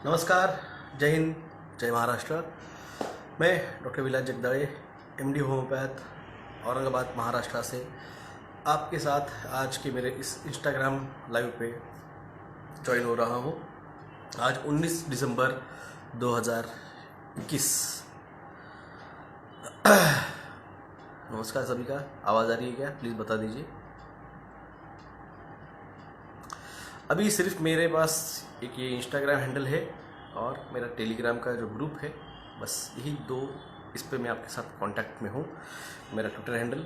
नमस्कार, जय हिंद, जय महाराष्ट्र। मैं डॉक्टर विलास जगदाळे, एमडी होम्योपैथ, औरंगाबाद महाराष्ट्र से आपके साथ आज के मेरे इस इंस्टाग्राम लाइव पे ज्वाइन हो रहा हूँ। आज 19 दिसंबर 2021। नमस्कार सभी का। आवाज़ आ रही है क्या? प्लीज़ बता दीजिए। अभी सिर्फ मेरे पास एक ये इंस्टाग्राम हैंडल है और मेरा टेलीग्राम का जो ग्रुप है, बस यही दो। इस पे मैं आपके साथ कांटेक्ट में हूँ। मेरा ट्विटर हैंडल,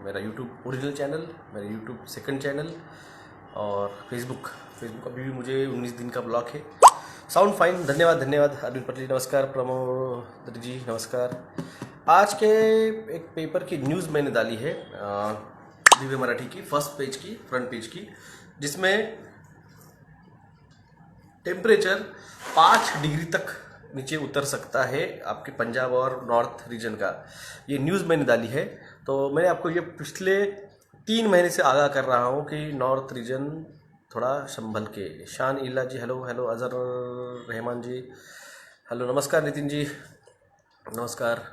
मेरा यूट्यूब ओरिजिनल चैनल, मेरा यूट्यूब सेकंड चैनल और फेसबुक अभी भी मुझे 19 दिन का ब्लॉक है। Sound fine. धन्यवाद अरविंद पटेल, नमस्कार। प्रमोद जी नमस्कार। आज के एक पेपर की न्यूज़ मैंने डाली है दिव्य मराठी की, फर्स्ट पेज की, फ्रंट पेज की, जिसमें टेम्परेचर 5 डिग्री तक नीचे उतर सकता है आपके पंजाब और नॉर्थ रीजन का। ये न्यूज़ मैंने डाली है। तो मैं आपको ये पिछले 3 महीने से आगाह कर रहा हूँ कि नॉर्थ रीजन थोड़ा संभल के। शान इल्ला जी हेलो, अजहर रहमान जी हेलो, नमस्कार। नितिन जी नमस्कार।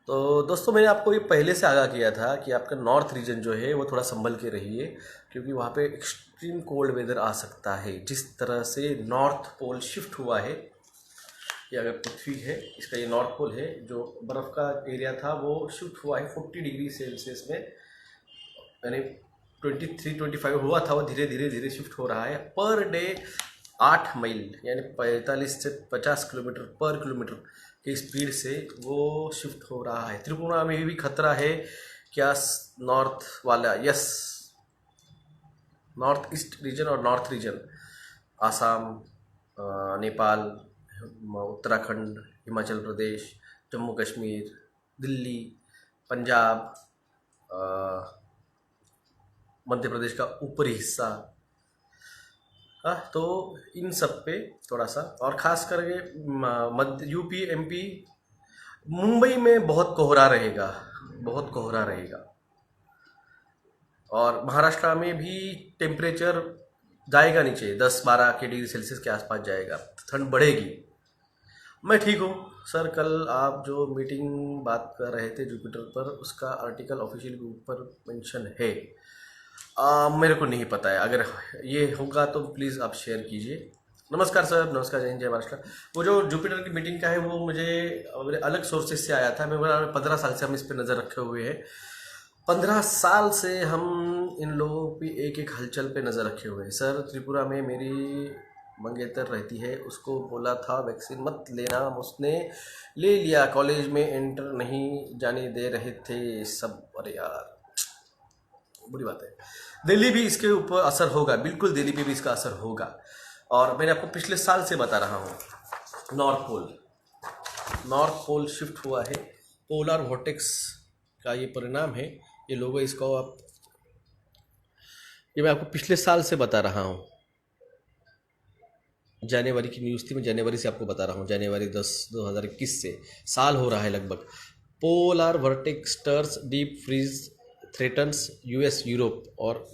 तो दोस्तों, मैंने आपको ये पहले से आगाह किया था कि आपका नॉर्थ रीजन जो है वो थोड़ा संभल के रहिए, क्योंकि वहाँ पे एक्सट्रीम कोल्ड वेदर आ सकता है। जिस तरह से नॉर्थ पोल शिफ्ट हुआ है, ये अगर पृथ्वी है, इसका ये नॉर्थ पोल है, जो बर्फ़ का एरिया था वो शिफ्ट हुआ है 40 डिग्री सेल्सियस में, यानी 23-25 हुआ था, वो धीरे धीरे शिफ्ट हो रहा है। पर डे 8 मील यानी 45 से 50 किलोमीटर पर किलोमीटर की स्पीड से वो शिफ्ट हो रहा है। त्रिपुरा में भी खतरा है क्या? नॉर्थ वाला, यस, नॉर्थ ईस्ट रीजन और नॉर्थ रीजन, आसाम, नेपाल, उत्तराखंड, हिमाचल प्रदेश, जम्मू कश्मीर, दिल्ली, पंजाब, मध्य प्रदेश का ऊपरी हिस्सा, तो इन सब पे थोड़ा सा, और ख़ास करके मध्य यूपी, एमपी, मुंबई में बहुत कोहरा रहेगा, बहुत कोहरा रहेगा। और महाराष्ट्र में भी टेम्परेचर जाएगा नीचे, 10-12 के डिग्री सेल्सियस के आसपास जाएगा, ठंड बढ़ेगी। मैं ठीक हूँ सर। कल आप जो मीटिंग बात कर रहे थे जुपिटर पर, उसका आर्टिकल ऑफिशियल ग्रुप पर मेंशन है। मेरे को नहीं पता है, अगर ये होगा तो प्लीज़ आप शेयर कीजिए। नमस्कार सर, नमस्कार, जय हिंद, जय महाराष्ट्र। वो जो जुपिटर की मीटिंग का है वो मुझे मेरे अलग सोर्सेज से आया था। मैं 15 साल से हम इस पर नज़र रखे हुए हैं। 15 साल से हम इन लोगों की एक एक हलचल पे नज़र रखे हुए हैं। सर, त्रिपुरा में मेरी मंगेतर रहती है, उसको बोला था वैक्सीन मत लेना, उसने ले लिया। कॉलेज में एंटर नहीं जाने दे रहे थे सब। अरे यार, बुरी बात है। दिल्ली भी इसके ऊपर असर होगा, बिल्कुल दिल्ली पे भी इसका असर होगा। और मैंने आपको पिछले साल से बता रहा हूँ, नॉर्थ पोल शिफ्ट हुआ है, पोलर वोर्टेक्स का ये परिणाम है। ये लोगों इसको आप, ये मैं आपको पिछले साल से बता रहा हूँ। जनवरी की न्यूज़ थी, मैं जनवरी से आपको बता रहा हूँ, जनवरी 10 2021 से। साल हो रहा है लगभग। Polar vortex stirs deep freeze threatens US, Europe और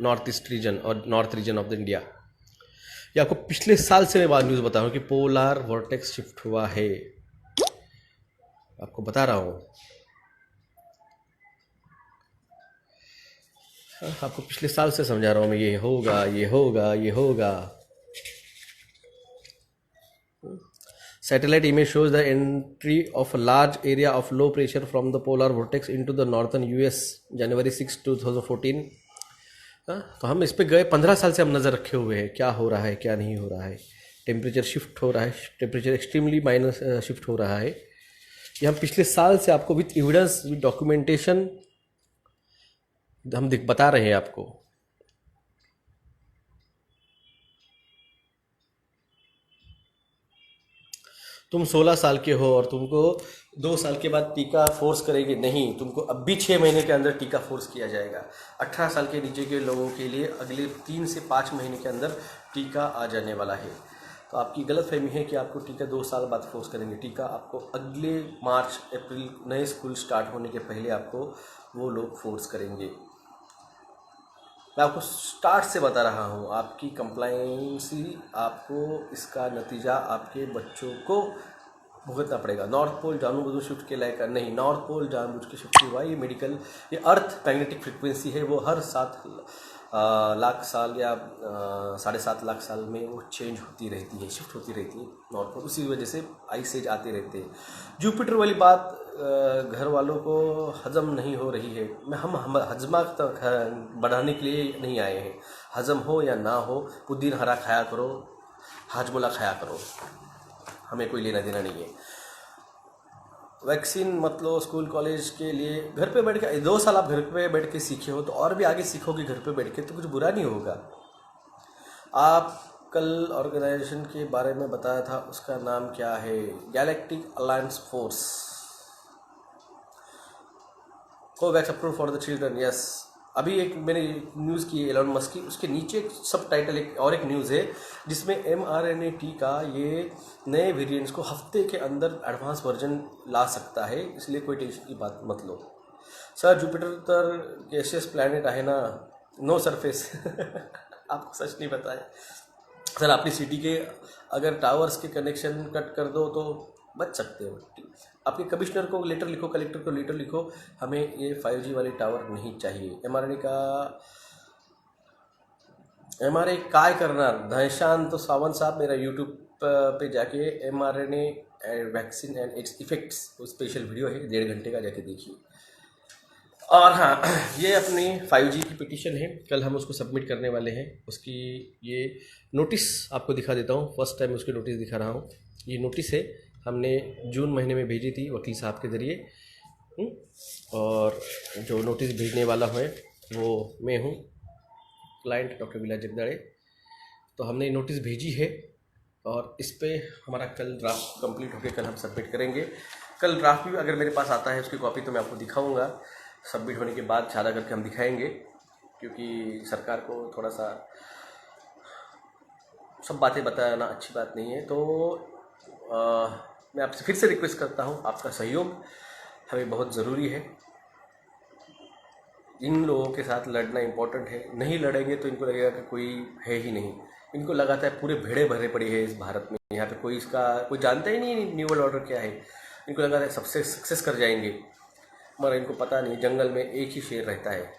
नॉर्थ ईस्ट रीजन और north region of the India. ये आपको पिछले साल से मैं न्यूज़ बता रहा हूँ कि पोलर वर्टेक्स शिफ्ट हुआ है, आपको बता रहा हूँ। आपको पिछले साल से समझा रहा हूँ मैं, ये होगा, ये होगा, ये होगा। Satellite image shows the entry of a large area of low pressure from the polar vortex into the northern US, January 6, 2014। तो हम इस पे गए, 15 साल से हम नज़र रखे हुए हैं, क्या हो रहा है, क्या नहीं हो रहा है। टेम्परेचर शिफ्ट हो रहा है, टेम्परेचर एक्सट्रीमली माइनस शिफ्ट हो रहा है। ये हम पिछले साल से आपको विथ एविडेंस, विथ डॉक्यूमेंटेशन हम बता रहे हैं आपको। तुम 16 साल के हो और तुमको 2 साल के बाद टीका फोर्स करेंगे? नहीं, तुमको अब भी 6 महीने के अंदर टीका फोर्स किया जाएगा। 18 साल के नीचे के लोगों के लिए अगले 3 से 5 महीने के अंदर टीका आ जाने वाला है। तो आपकी गलतफहमी है कि आपको टीका 2 साल बाद फोर्स करेंगे। टीका आपको अगले मार्च अप्रैल नए स्कूल स्टार्ट होने के पहले आपको वो लोग फोर्स करेंगे। मैं आपको स्टार्ट से बता रहा हूँ, आपकी कंप्लाइंसी, आपको इसका नतीजा आपके बच्चों को भुगतना पड़ेगा। नॉर्थ पोल जानबूझ शिफ्ट के लायक नहीं, नॉर्थ पोल जानबूझ के शिफ्ट हुआ। ये मेडिकल, ये अर्थ मैग्नेटिक फ्रिक्वेंसी है, वो हर 7 लाख साल या 7.5 लाख साल में वो चेंज होती रहती है, शिफ्ट होती रहती है नॉर्थ पोल। उसी वजह से आइस एज आते रहते हैं। जुपिटर वाली बात घर वालों को हजम नहीं हो रही है। हम हजमा तक बढ़ाने के लिए नहीं आए हैं। हजम हो या ना हो, पुदीन हरा खाया करो, हाजमोला खाया करो, हमें कोई लेना देना नहीं है। वैक्सीन मत लो स्कूल कॉलेज के लिए। घर पे बैठ के 2 साल आप घर पे बैठ के सीखे हो, तो और भी आगे सीखोगे घर पे बैठ के, तो कुछ बुरा नहीं होगा। आप कल ऑर्गेनाइजेशन के बारे में बताया था, उसका नाम क्या है? Galactic alliance force. Covax approve for the children, yes. अभी एक मैंने न्यूज़ की एलोन मस्क की, उसके नीचे एक सब टाइटल एक न्यूज़ है जिसमें mRNA टीका ये नए वेरिएंट्स को हफ्ते के अंदर एडवांस वर्जन ला सकता है, इसलिए कोई टेंशन की बात मत लो। सर जुपिटर तर गैसियस प्लैनेट है ना, नो सरफेस। आपको सच नहीं पता है सर। अपनी सिटी के अगर टावर्स के कनेक्शन कट कर दो तो बच सकते हो। आपके कमिश्नर को लेटर लिखो, कलेक्टर को लेटर लिखो, हमें ये 5G वाले टावर नहीं चाहिए। एमआरए काय करणार धैशांत सावंत साहब, मेरा यूट्यूब पे जाके mRNA vaccine and it's effects, वो स्पेशल वीडियो है 1.5 घंटे का, जाके देखिए। और हाँ, ये अपनी 5G की पिटीशन है, कल हम उसको सबमिट करने वाले हैं। उसकी ये नोटिस आपको दिखा देता हूँ, फर्स्ट टाइम उसकी नोटिस दिखा रहा हूँ। ये नोटिस है, हमने जून महीने में भेजी थी वकील साहब के ज़रिए, और जो नोटिस भेजने वाला है वो मैं हूँ, क्लाइंट डॉक्टर विलास जगदाड़े। तो हमने नोटिस भेजी है और इस पे हमारा कल ड्राफ्ट कंप्लीट होकर कल हम सबमिट करेंगे। कल ड्राफ्ट भी अगर मेरे पास आता है उसकी कॉपी तो मैं आपको दिखाऊंगा, सबमिट होने के बाद ज़्यादा करके हम दिखाएंगे, क्योंकि सरकार को थोड़ा सा सब बातें बताना अच्छी बात नहीं है। तो मैं आपसे फिर से रिक्वेस्ट करता हूँ, आपका सहयोग हमें बहुत ज़रूरी है। इन लोगों के साथ लड़ना इम्पोर्टेंट है, नहीं लड़ेंगे तो इनको लगेगा कि कोई है ही नहीं। इनको लगाता है पूरे भेड़े भरे पड़े हैं इस भारत में, यहाँ पे कोई जानता ही नहीं न्यू वर्ल्ड ऑर्डर क्या है। इनको लगा है सबसे सक्सेस कर जाएंगे, मगर इनको पता नहीं जंगल में एक ही शेर रहता है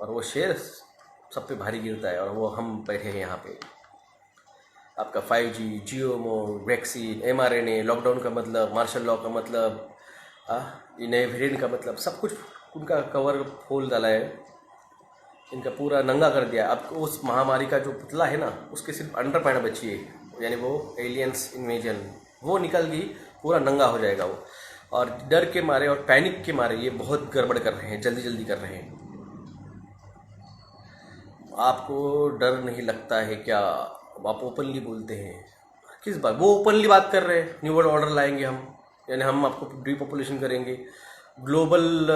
और वो शेर सब पे भारी गिरता है, और वो हम बैठे हैं यहाँ पे। आपका 5G, जियोमो, वैक्सीन, mRNA, लॉकडाउन का मतलब, मार्शल लॉ का मतलब, ये नए वेरिएंट का मतलब, सब कुछ उनका कवर खोल डाला है, इनका पूरा नंगा कर दिया। अब उस महामारी का जो पुतला है ना, उसके सिर्फ अंडर पैंट बची है, यानी वो एलियंस इन्वेजन, वो निकल गई, पूरा नंगा हो जाएगा वो। और डर के मारे और पैनिक के मारे ये बहुत गड़बड़ कर रहे हैं, जल्दी जल्दी कर रहे हैं। आपको डर नहीं लगता है क्या? आप ओपनली बोलते हैं, किस बात? वो ओपनली बात कर रहे हैं, न्यू वर्ल्ड ऑर्डर लाएंगे हम, यानी हम आपको डीपॉपुलेशन करेंगे, ग्लोबल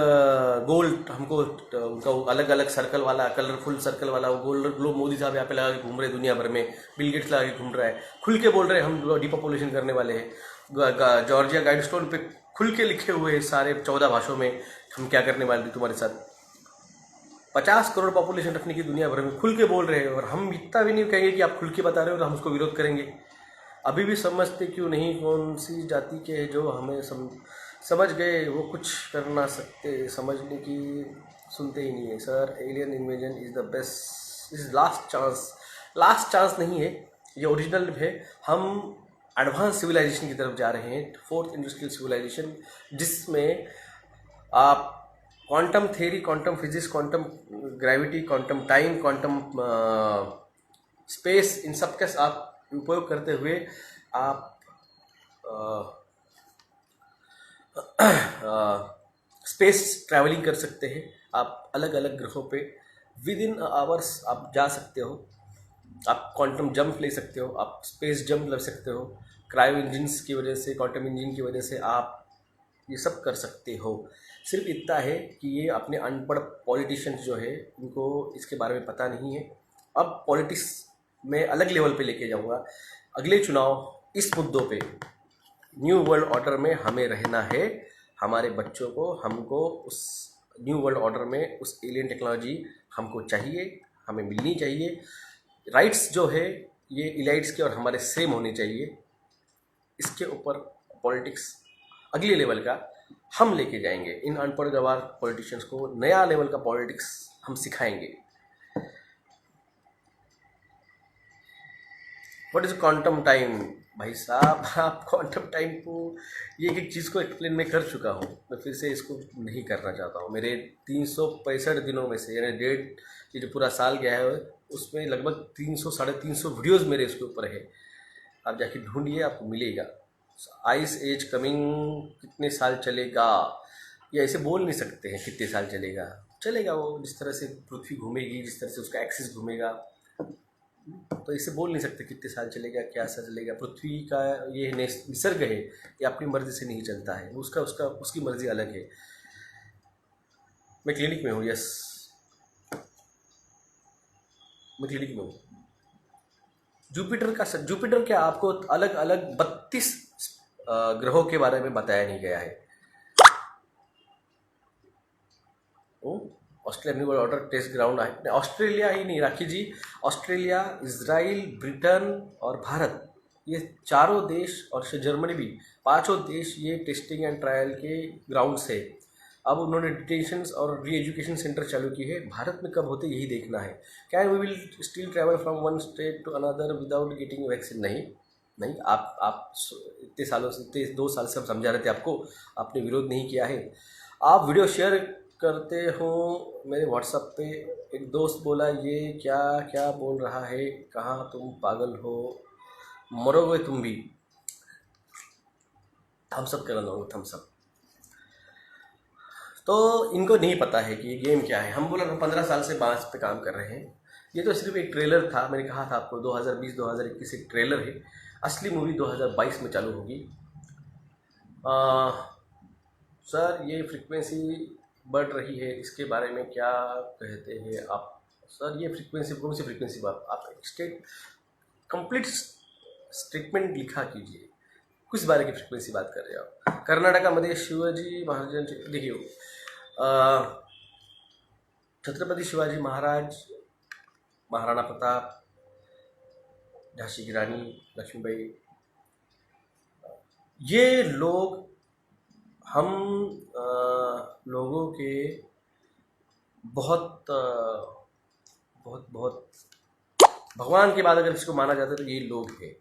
गोल्ड, हमको उनका अलग अलग सर्कल वाला, कलरफुल सर्कल वाला वो गोल्ड ग्लोब मोदी साहब यहाँ पे लगा के घूम रहे दुनिया भर में, बिल गेट्स लगा के घूम रहा है, खुल के बोल रहे हैं हम डीपॉपुलेशन करने वाले हैं। जॉर्जिया गाइडस्टोन पे खुल के लिखे हुए हैं सारे 14 भाषाओं में, हम क्या करने वाले तुम्हारे साथ। 50 करोड़ पॉपुलेशन रखने की दुनिया भर में खुल के बोल रहे हैं, और हम इतना भी नहीं कहेंगे कि आप खुल के बता रहे हो तो हम उसको विरोध करेंगे। अभी भी समझते क्यों नहीं कौन सी जाति के जो हमें समझ गए वो कुछ कर ना सकते, समझने की सुनते ही नहीं है। Sir alien invasion is the best, is last chance नहीं है, ये ओरिजिनल है। हम एडवांस सिविलाइजेशन की तरफ जा रहे हैं, 4th इंडस्ट्रियल सिविलाइजेशन, जिसमें आप quantum theory, quantum physics, quantum gravity, quantum time, quantum space, इन सब का आप उपयोग करते हुए आप स्पेस ट्रैवलिंग कर सकते हैं। आप अलग अलग ग्रहों पे विद इन आवर्स आप जा सकते हो, आप क्वांटम जंप ले सकते हो, आप स्पेस जंप ले सकते हो, क्रायो इंजिन्स की वजह से, क्वांटम इंजन की वजह से आप ये सब कर सकते हो। सिर्फ इतना है कि ये अपने अनपढ़ पॉलिटिशियंस जो है उनको इसके बारे में पता नहीं है। अब पॉलिटिक्स में अलग लेवल पे लेके जाऊंगा, अगले चुनाव इस मुद्दों पे, न्यू वर्ल्ड ऑर्डर में हमें रहना है, हमारे बच्चों को, हमको उस न्यू वर्ल्ड ऑर्डर में उस एलियन टेक्नोलॉजी हमको चाहिए, हमें मिलनी चाहिए। राइट्स जो है ये इलाइट्स के और हमारे सेम होने चाहिए। इसके ऊपर पॉलिटिक्स अगले लेवल का हम लेके जाएंगे। इन अनपढ़ गवार पॉलिटिशियंस को नया लेवल का पॉलिटिक्स हम सिखाएंगे। What is quantum time? भाई साहब, आप क्वांटम टाइम को ये एक चीज़ को एक्सप्लेन मैं कर चुका हूँ, मैं फिर से इसको नहीं करना चाहता हूँ। मेरे 365 दिनों में से, यानी डेढ़, ये जो पूरा साल गया है उसमें लगभग 300 साढ़े 300 वीडियोज़ मेरे इसके ऊपर है। आप जाके ढूंढिए, आपको मिलेगा। आइस एज कमिंग कितने साल चलेगा, ये ऐसे बोल नहीं सकते हैं कितने साल चलेगा। चलेगा वो जिस तरह से पृथ्वी घूमेगी, जिस तरह से उसका एक्सिस घूमेगा, तो इसे बोल नहीं सकते कितने साल चलेगा, क्या साल चलेगा। पृथ्वी का ये निसर्ग है, ये अपनी मर्जी से नहीं चलता है, उसका उसका उसकी मर्जी अलग है। मैं क्लिनिक में हूँ, यस, मैं क्लिनिक में हूँ। जुपिटर क्या आपको अलग अलग 32 ग्रहों के बारे में बताया नहीं गया है। Australia world order test ground है, ऑस्ट्रेलिया ही नहीं Rakhi ji, Australia, Israel, Britain और भारत, ये चारों देश, और जर्मनी भी, पांचों देश ये टेस्टिंग एंड ट्रायल के ग्राउंड्स है। अब उन्होंने डिटेंशंस और री एजुकेशन सेंटर चालू की है। भारत में कब होते यही देखना है। Can we will still travel from one state to another without getting vaccine? नहीं नहीं, आप इतने सालों से, इतने 2 साल से हम समझा रहे थे आपको, आपने विरोध नहीं किया है। आप वीडियो शेयर करते हो मेरे व्हाट्सएप पे, एक दोस्त बोला ये क्या क्या बोल रहा है, कहाँ तुम पागल हो, मरोगे तुम भी। थम्स अप कर लो, थम्स अप। तो इनको नहीं पता है कि ये गेम क्या है। हम बोला 15 साल से बांस पे काम कर रहे हैं। ये तो सिर्फ एक ट्रेलर था, मैंने कहा था आपको 2020-2021 एक ट्रेलर है, असली मूवी 2022 में चालू होगी। सर ये फ्रीक्वेंसी बढ़ रही है, इसके बारे में क्या कहते हैं आप? सर ये फ्रीक्वेंसी कौन सी फ्रीक्वेंसी? आप स्टेट कंप्लीट स्टेटमेंट लिखा कीजिए, किस बारे की फ्रीक्वेंसी बात कर रहे हो आप? कर्नाटकामध्ये शिवाजी महाराजांचे, देखिए छत्रपति शिवाजी महाराज, महाराणा प्रताप, झांसी की रानी लक्ष्मीबाई, ये लोग हम लोगों के बहुत बहुत बहुत भगवान के बाद अगर इसको माना जाता है तो ये लोग हैं।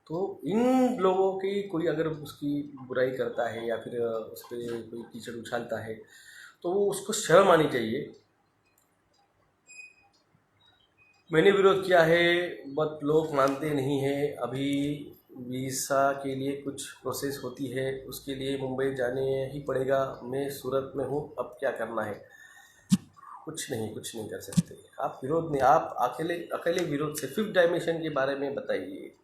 तो इन लोगों की कोई अगर उसकी बुराई करता है या फिर उस पर कोई कीचड़ उछालता है तो वो उसको शर्म आनी चाहिए। मैंने विरोध किया है बट लोग मानते नहीं हैं। अभी वीज़ा के लिए कुछ प्रोसेस होती है, उसके लिए मुंबई जाने ही पड़ेगा। मैं सूरत में हूँ, अब क्या करना है? कुछ नहीं कर सकते आप। विरोध नहीं, आप अकेले विरोध से 5th डायमेंशन के बारे में बताइए।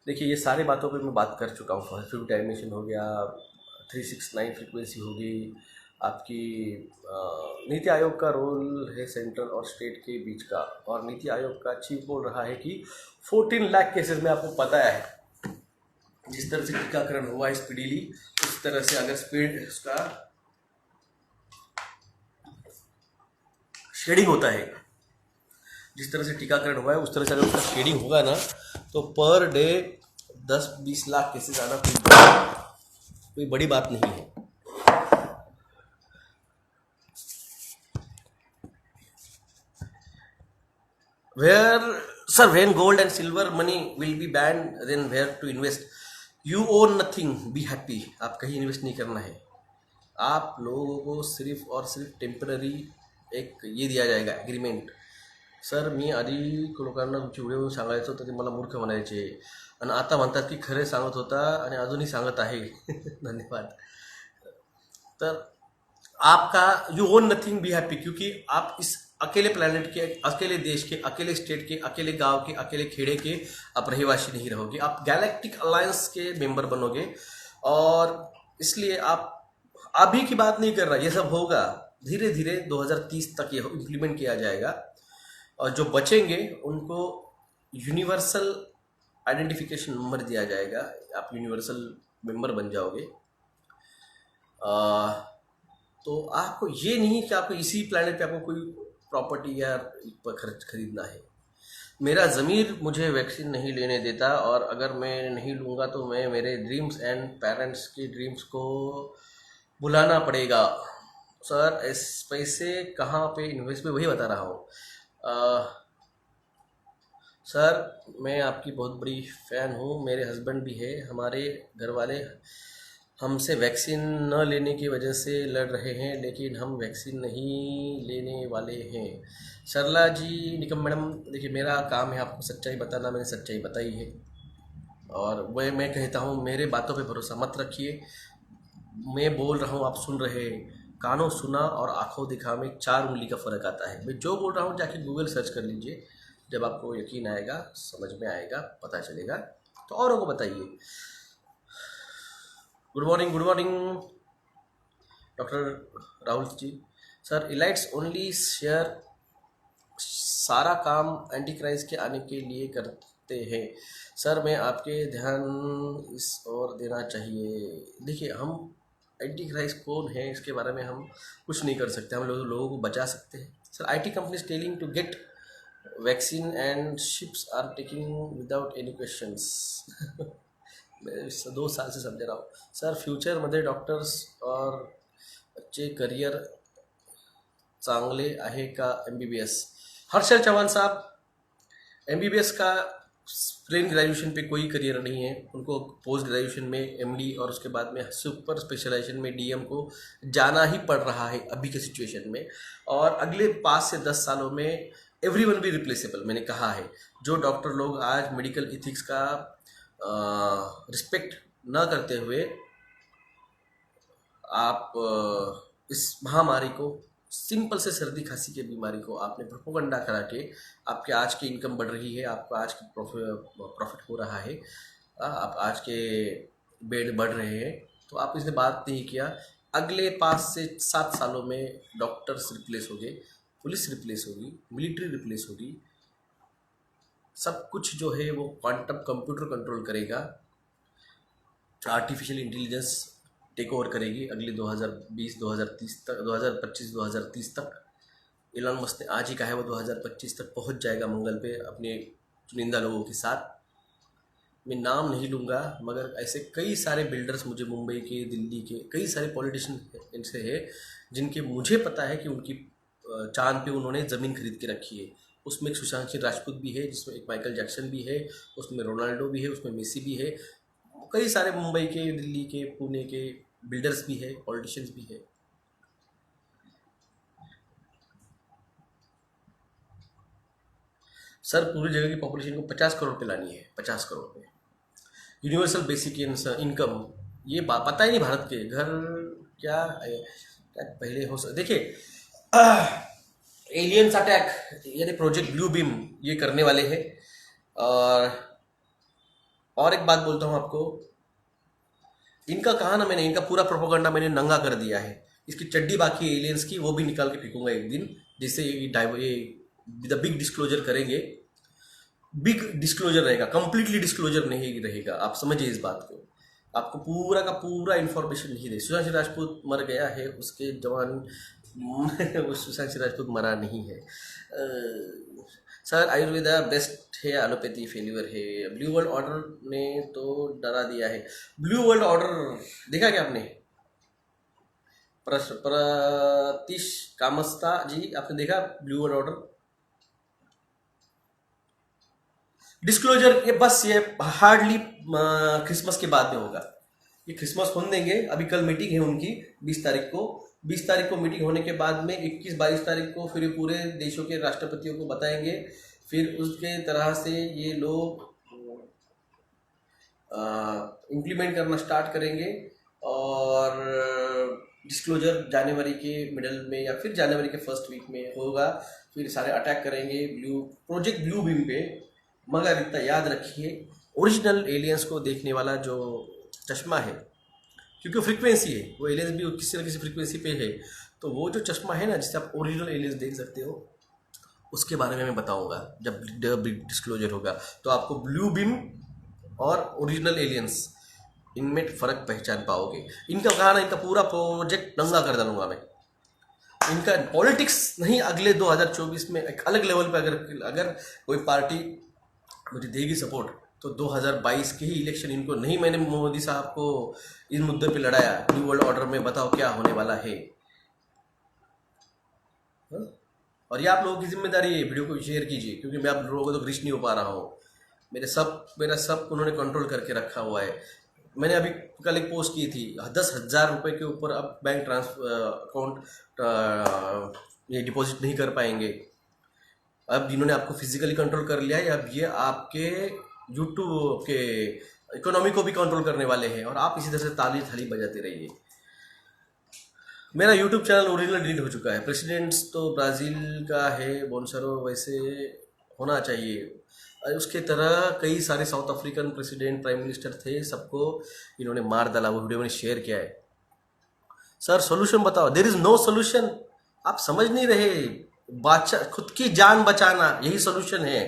देखिए ये सारी बातों पे मैं बात कर चुका हूँ। 5th डायमेंशन हो गया, 369 फ्रीक्वेंसी होगी आपकी। नीति आयोग का रोल है सेंट्रल और स्टेट के बीच का, और नीति आयोग का चीफ बोल रहा है कि 14 लाख केसेस में आपको पता है जिस तरह से टीकाकरण हुआ है स्पीडीली, उस तरह से अगर स्पीड उसका शेडिंग होता है, जिस तरह से टीकाकरण हुआ है उस तरह से अगर उसका शेडिंग होगा ना, तो पर डे 10-20 लाख केसेस आना कोई बड़ी बात नहीं है। When gold and silver money will be banned, then where to invest? You own nothing, be happy. आप कहीं इन्वेस्ट नहीं करना है। आप लोगों को सिर्फ और सिर्फ टेम्पररी एक ये दिया जाएगा एग्रीमेंट। सर मी आधी लोकांना तुमची व्हिडिओ सांगायचं होतं ते मला मूर्ख म्हणायचे, आणि आता म्हणतात की खरे सांगत होता आणि अजूनही सांगत आहे। धन्यवाद। तर आपका you own nothing, be happy, क्योंकि आप इस अकेले प्लैनेट के, अकेले देश के, अकेले स्टेट के, अकेले गांव के, अकेले खेड़े के आप रहिवासी नहीं रहोगे। आप गैलेक्टिक अलायंस के मेंबर बनोगे, और इसलिए आप अभी की बात नहीं कर रहा, ये सब होगा धीरे धीरे। 2030 तक ये इम्प्लीमेंट किया जाएगा, और जो बचेंगे उनको यूनिवर्सल आइडेंटिफिकेशन नंबर दिया जाएगा। आप यूनिवर्सल मेंबर बन जाओगे। तो आपको ये नहीं कि आपको इसी प्लेनेट पे आपको कोई प्रॉपर्टी या खर्च खरीदना है। मेरा ज़मीर मुझे वैक्सीन नहीं लेने देता, और अगर मैं नहीं लूँगा तो मैं मेरे ड्रीम्स एंड पेरेंट्स की ड्रीम्स को बुलाना पड़ेगा। सर इस पैसे कहाँ पे इन्वेस्ट, में वही बता रहा हूँ। सर मैं आपकी बहुत बड़ी फ़ैन हूँ, मेरे हस्बैंड भी है, हमारे घर वाले हमसे वैक्सीन न लेने की वजह से लड़ रहे हैं, लेकिन हम वैक्सीन नहीं लेने वाले हैं। सरला जी निकम मैडम, देखिए मेरा काम है आपको सच्चाई बताना, मैंने सच्चाई बताई है, और वह मैं कहता हूँ मेरे बातों पे भरोसा मत रखिए। मैं बोल रहा हूँ आप सुन रहे हैं, कानों सुना और आंखों दिखा में 4 उंगली का फ़र्क आता है। मैं जो बोल रहा हूँ जाके गूगल सर्च कर लीजिए, जब आपको यकीन आएगा, समझ में आएगा, पता चलेगा तो औरों को बताइए। Good morning doctor Rahul ji. Sir elites only share सारा काम एंटी क्राइस्ट के आने के लिए करते हैं। सर मैं आपके ध्यान इस ओर देना चाहिए। देखिए हम एंटी क्राइस्ट कौन है इसके बारे में हम कुछ नहीं कर सकते, हम लोगों को बचा सकते हैं। Sir IT companies telling to get vaccine and ships are taking without any questions. मैं 2 साल से समझ रहा हूँ। सर फ्युचरमध्ये डॉक्टर्स और चे करियर चांगले आहे का MBBS? हर्षल चौहान साहब, MBBS का प्लेन ग्रेजुएशन पे कोई करियर नहीं है, उनको पोस्ट ग्रेजुएशन में MD और उसके बाद में सुपर स्पेशलाइजेशन में DM को जाना ही पड़ रहा है अभी के सिचुएशन में। और अगले 5 से 10 सालों में एवरीवन भी रिप्लेसेबल, मैंने कहा है। जो डॉक्टर लोग आज मेडिकल इथिक्स का रिस्पेक्ट न करते हुए आप इस महामारी को, सिंपल से सर्दी खांसी की बीमारी को आपने प्रोपोगंडा करा के आपके आज की इनकम बढ़ रही है, आपका आज की प्रॉफिट हो रहा है, आप आज के बेड बढ़ रहे हैं, तो आप इसने बात नहीं किया। अगले 5 से 7 सालों में डॉक्टर्स रिप्लेस होंगे, पुलिस रिप्लेस होगी, मिलिट्री रिप्लेस होगी, सब कुछ जो है वो क्वांटम कंप्यूटर कंट्रोल करेगा, आर्टिफिशियल इंटेलिजेंस टेक ओवर करेगी अगले 2020 2030 तक, 2025 2030 तक। इलॉन मस्क ने आज ही कहा है वो 2025 तक पहुंच जाएगा मंगल पे अपने चुनिंदा लोगों के साथ। मैं नाम नहीं लूँगा, मगर ऐसे कई सारे बिल्डर्स मुझे मुंबई के, दिल्ली के कई सारे पॉलिटिशियन इनसे है जिनके मुझे पता है कि उनकी चांद पे उन्होंने ज़मीन खरीद के रखी है। उसमें एक सुशांत सिंह राजपूत भी है, जिसमें एक माइकल जैक्सन भी है, उसमें रोनाल्डो भी है, उसमें मेसी भी है, कई सारे मुंबई के, दिल्ली के, पुणे के बिल्डर्स भी है, पॉलिटिशियंस भी है। सर पूरी जगह की पॉपुलेशन को 50 करोड़ पे लानी है, 50 करोड़ पे यूनिवर्सल बेसिक इनकम। ये पता ही नहीं भारत के घर क्या पहले हो सकता। देखिए एलियंस अटैक यानी प्रोजेक्ट ब्लू बीम ये करने वाले हैं। और एक बात बोलता हूँ आपको, इनका कहा ना मैंने, इनका पूरा प्रोपोगंडा मैंने नंगा कर दिया है। इसकी चड्डी बाकी है एलियंस की, वो भी निकाल के फेंकूंगा एक दिन, जिससे ये द बिग डिस्क्लोजर करेंगे। बिग डिस्क्लोजर रहेगा, कंप्लीटली डिस्क्लोजर नहीं रहेगा, आप समझिए इस बात को। आपको पूरा का पूरा इन्फॉर्मेशन नहीं दे। सुशांत सिंह राजपूत मर गया है, उसके जवान वो सुशांत सिंह राजपूत मरा नहीं है। सर आयुर्वेदा बेस्ट है, एलोपैथी फेल्यूर है। ब्लू वर्ल्ड ऑर्डर ने तो डरा दिया है। ब्लू वर्ल्ड ऑर्डर देखा क्या आपने? प्रतीश कामस्ता जी, आपने देखा ब्लू वर्ल्ड ऑर्डर? डिस्क्लोजर ये बस ये हार्डली क्रिसमस के बाद में होगा। ये क्रिसमस होने देंगे, अभी कल मीटिंग है उनकी 20 तारीख को। 20 तारीख को मीटिंग होने के बाद में 21-22 तारीख को फिर पूरे देशों के राष्ट्रपतियों को बताएंगे। फिर उसके तरह से ये लोग इम्प्लीमेंट करना स्टार्ट करेंगे, और डिस्क्लोजर जनवरी के मिडल में या फिर जनवरी के फर्स्ट वीक में होगा। फिर सारे अटैक करेंगे प्रोजेक्ट ब्लू बीम पे। मगर इतना याद रखिए, ओरिजिनल एलियंस को देखने वाला जो चश्मा है, क्योंकि फ्रीक्वेंसी है, वो एलियंस भी किसी न किसी फ्रीक्वेंसी पे है, तो वो जो चश्मा है ना जिससे आप ओरिजिनल एलियंस देख सकते हो, उसके बारे में मैं बताऊंगा जब डिस्क्लोजर होगा। तो आपको ब्लू बीम और ओरिजिनल एलियंस इनमें फ़र्क पहचान पाओगे। इनका कहा ना, इनका पूरा प्रोजेक्ट नंगा कर डालूंगा मैं। इनका पॉलिटिक्स नहीं, अगले 2024 में एक अलग लेवल पे अगर अगर कोई पार्टी मुझे देगी सपोर्ट तो 2022 के ही इलेक्शन इनको नहीं, मैंने मोदी साहब को इस मुद्दे पे लड़ाया न्यू वर्ल्ड ऑर्डर में, बताओ क्या होने वाला है। हाँ? और ये आप लोगों की जिम्मेदारी है, वीडियो को शेयर कीजिए, क्योंकि मैं आप लोगों को तो रीच नहीं हो पा रहा हूँ। मेरा सब उन्होंने कंट्रोल करके रखा हुआ है। मैंने अभी कल एक पोस्ट की थी, 10,000 रुपये के ऊपर अब बैंक ट्रांसफर अकाउंट ये डिपॉजिट नहीं कर पाएंगे। अब जिन्होंने आपको फिजिकली कंट्रोल कर लिया है, अब ये आपके यूट्यूब के इकोनॉमी को भी कंट्रोल करने वाले हैं, और आप इसी तरह से ताली थाली बजाते रहिए। मेरा यूट्यूब चैनल ओरिजिनल डिलीट हो चुका है। प्रेसिडेंट्स तो ब्राज़ील का है, बोनसरो वैसे होना चाहिए, और उसके तरह कई सारे south African president prime minister थे, सबको इन्होंने मार डाला। वो वीडियो मैंने शेयर किया है। सर सोल्यूशन बताओ, देयर इज नो सोल्यूशन। आप समझ नहीं रहे, खुद की जान बचाना यही सोल्यूशन है।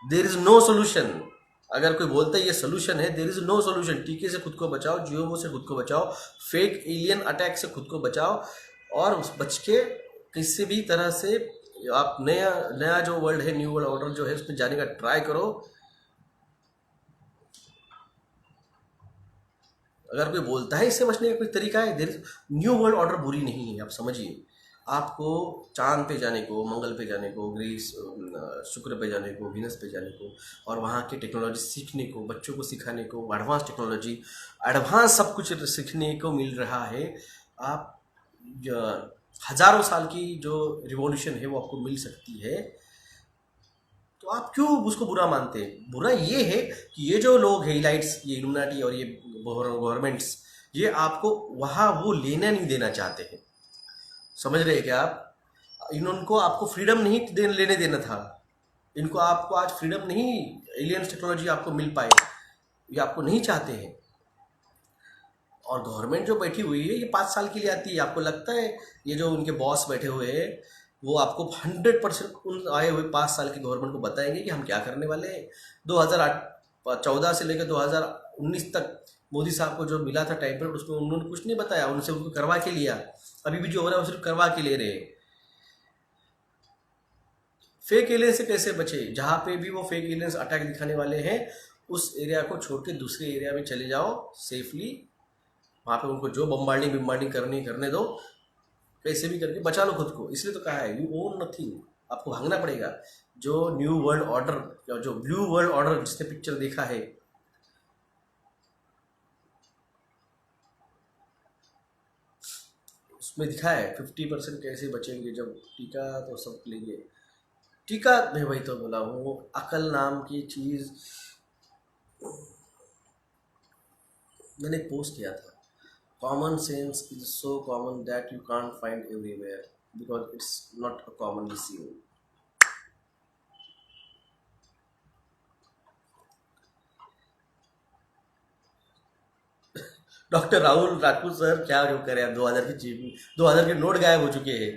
There is no solution. अगर कोई बोलता है ये सोल्यूशन है, देयर इज नो सोल्यूशन। टीके से खुद को बचाओ, जियो से खुद को बचाओ, फेक एलियन अटैक से खुद को बचाओ, और उस बच के किसी भी तरह से आप नया नया जो वर्ल्ड है, न्यू वर्ल्ड ऑर्डर जो है, उसमें जाने का ट्राई करो। अगर कोई बोलता है इससे बचने का कोई तरीका है, there is new world order बुरी नहीं है। आप समझिए, आपको चांद पे जाने को, मंगल पे जाने को, ग्रीस शुक्र पे जाने को, वीनस पे जाने को, और वहाँ की टेक्नोलॉजी सीखने को, बच्चों को सिखाने को, एडवांस टेक्नोलॉजी, एडवांस सब कुछ सीखने को मिल रहा है। आप हजारों साल की जो रिवॉल्यूशन है वो आपको मिल सकती है, तो आप क्यों उसको बुरा मानते हैं? बुरा ये है कि ये जो लोग हैं, इलाइट्स, ये इल्यूमिनाटी और ये गवर्नमेंट्स, ये आपको वहाँ वो लेना नहीं देना चाहते हैं। समझ रहे हैं क्या आप? इनको आपको फ्रीडम नहीं लेने देना था। इनको आपको आज फ्रीडम नहीं, एलियंस टेक्नोलॉजी आपको मिल पाए, ये आपको नहीं चाहते हैं। और गवर्नमेंट जो बैठी हुई है, ये 5 साल के लिए आती है। आपको लगता है ये जो उनके बॉस बैठे हुए हैं, वो आपको 100% उन आए हुए 5 साल की गवर्नमेंट को बताएंगे कि हम क्या करने वाले हैं? 2014 से लेकर 2019 तक मोदी साहब को जो मिला था टाइम पर, उसमें उन्होंने कुछ नहीं बताया, उनसे उनको करवा के लिया। अभी भी जो हो रहा है वो सिर्फ करवा के ले रहे हैं। फेक एलियंस से कैसे बचे? जहाँ पे भी वो फेक एलियंस अटैक दिखाने वाले हैं, उस एरिया को छोड़ के दूसरे एरिया में चले जाओ सेफली। वहाँ पे उनको जो बम्बार्डिंग करने दो, कैसे भी करके बचा लो खुद को। इसलिए तो कहा है, यू ओन नथिंग। आपको भागना पड़ेगा। जो न्यू वर्ल्ड ऑर्डर या जो ब्लू वर्ल्ड ऑर्डर जिसने पिक्चर देखा है, उसमें दिखा है 50% कैसे बचेंगे जब टीका तो सब लेंगे। टीका मैं वही तो बोला हूँ, वो अकल नाम की चीज़ मैंने पोस्ट किया था। Common sense is so common that you can't find everywhere because it's not a commonly seen. Doctor Rahul Rajput sir क्या जो करे, 2000 की चीज, 2000 के नोट गायब हो चुके हैं।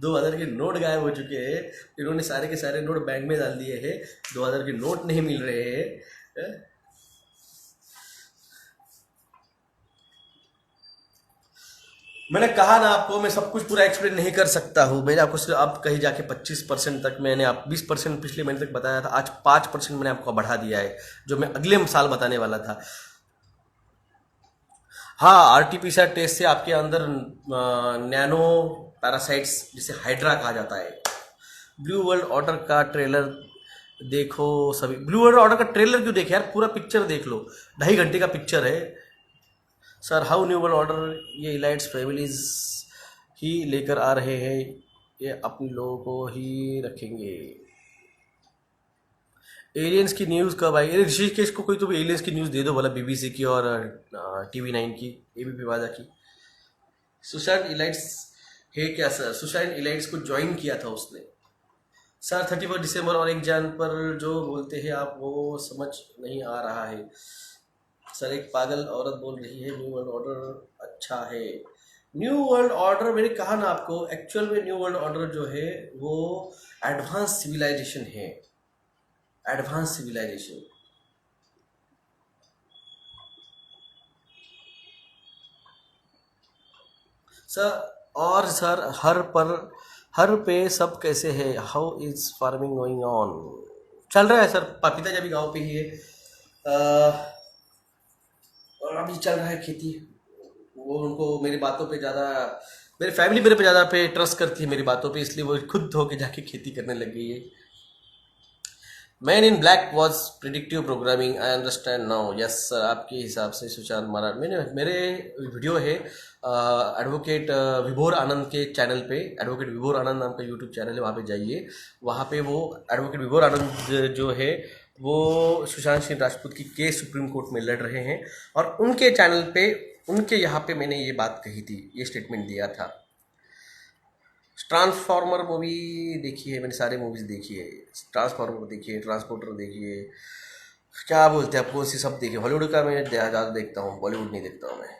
2000 के नोट गायब हो चुके हैं। इन्होंने सारे के सारे नोट बैंक में डाल दिए हैं। 2000 के नोट नहीं मिल रहे हैं। मैंने कहा ना आपको, मैं सब कुछ पूरा एक्सप्लेन नहीं कर सकता हूँ। मैंने आपको सिर्फ अब कहीं जाके 25% तक, मैंने आप 20% पिछले महीने तक बताया था, आज 5% मैंने आपको बढ़ा दिया है, जो मैं अगले साल बताने वाला था। हाँ, आरटीपीसीआर टेस्ट से आपके अंदर नैनो पैरासाइट्स, जिसे हाइड्रा कहा जाता है। ब्लू वर्ल्ड ऑर्डर का ट्रेलर देखो सभी। ब्लू वर्ल्ड ऑर्डर का ट्रेलर क्यों देखे यार, पूरा पिक्चर देख लो, 2.5 घंटे का पिक्चर है। Sir how new world order ये इलाइट्स फैमिलीज ही लेकर आ रहे हैं, ये अपने लोगों को ही रखेंगे। एलियंस की न्यूज़ कब आई? अरे ऋषिकेश को कोई तो भी एलियंस की न्यूज़ दे दो भला, बीबीसी की और TV9 की, एबीपी वाजा की। सुशांत इलाइट्स है क्या सर? सुशांत इलाइट्स को ज्वाइन किया था उसने। सर 31 दिसंबर और 1 जन पर जो बोलते हैं आप, वो समझ नहीं आ रहा है। सर एक पागल औरत बोल रही है न्यू वर्ल्ड ऑर्डर अच्छा है। न्यू वर्ल्ड ऑर्डर, मैंने कहा ना आपको, एक्चुअल में न्यू वर्ल्ड ऑर्डर जो है वो एडवांस सिविलाइजेशन है। Advance civilisation. सर, और सर हर पे सब कैसे है? How is farming going on? चल रहा है सर, पिताजी अभी गांव पे ही है। और अभी चल रहा है खेती। वो उनको मेरी बातों पे ज़्यादा, मेरी फैमिली मेरे पे ज़्यादा पे ट्रस्ट करती है मेरी बातों पे, इसलिए वो खुद होके जाके खेती करने लग गई है। Man in black was predictive programming, I understand now. Yes sir, आपके हिसाब से सुशांत महाराज, मेरे वीडियो है एडवोकेट विभोर आनंद के चैनल पे। एडवोकेट विभोर आनंद नाम का यूट्यूब चैनल है, वहाँ पे जाइए। वहाँ पे वो एडवोकेट विभोर आनंद जो है वो सुशांत सिंह राजपूत की केस सुप्रीम कोर्ट में लड़ रहे हैं, और उनके चैनल पे, उनके यहाँ पे मैंने ये बात कही थी, ये स्टेटमेंट दिया था। ट्रांसफॉर्मर मूवी देखी है मैंने, सारे मूवीज देखी है। ट्रांसफॉर्मर देखिए, ट्रांसपोर्टर देखिए, क्या बोलते हैं आप, कौन सी सब देखिए। हॉलीवुड का मैं ज़्यादा देखता हूँ, बॉलीवुड नहीं देखता हूँ मैं।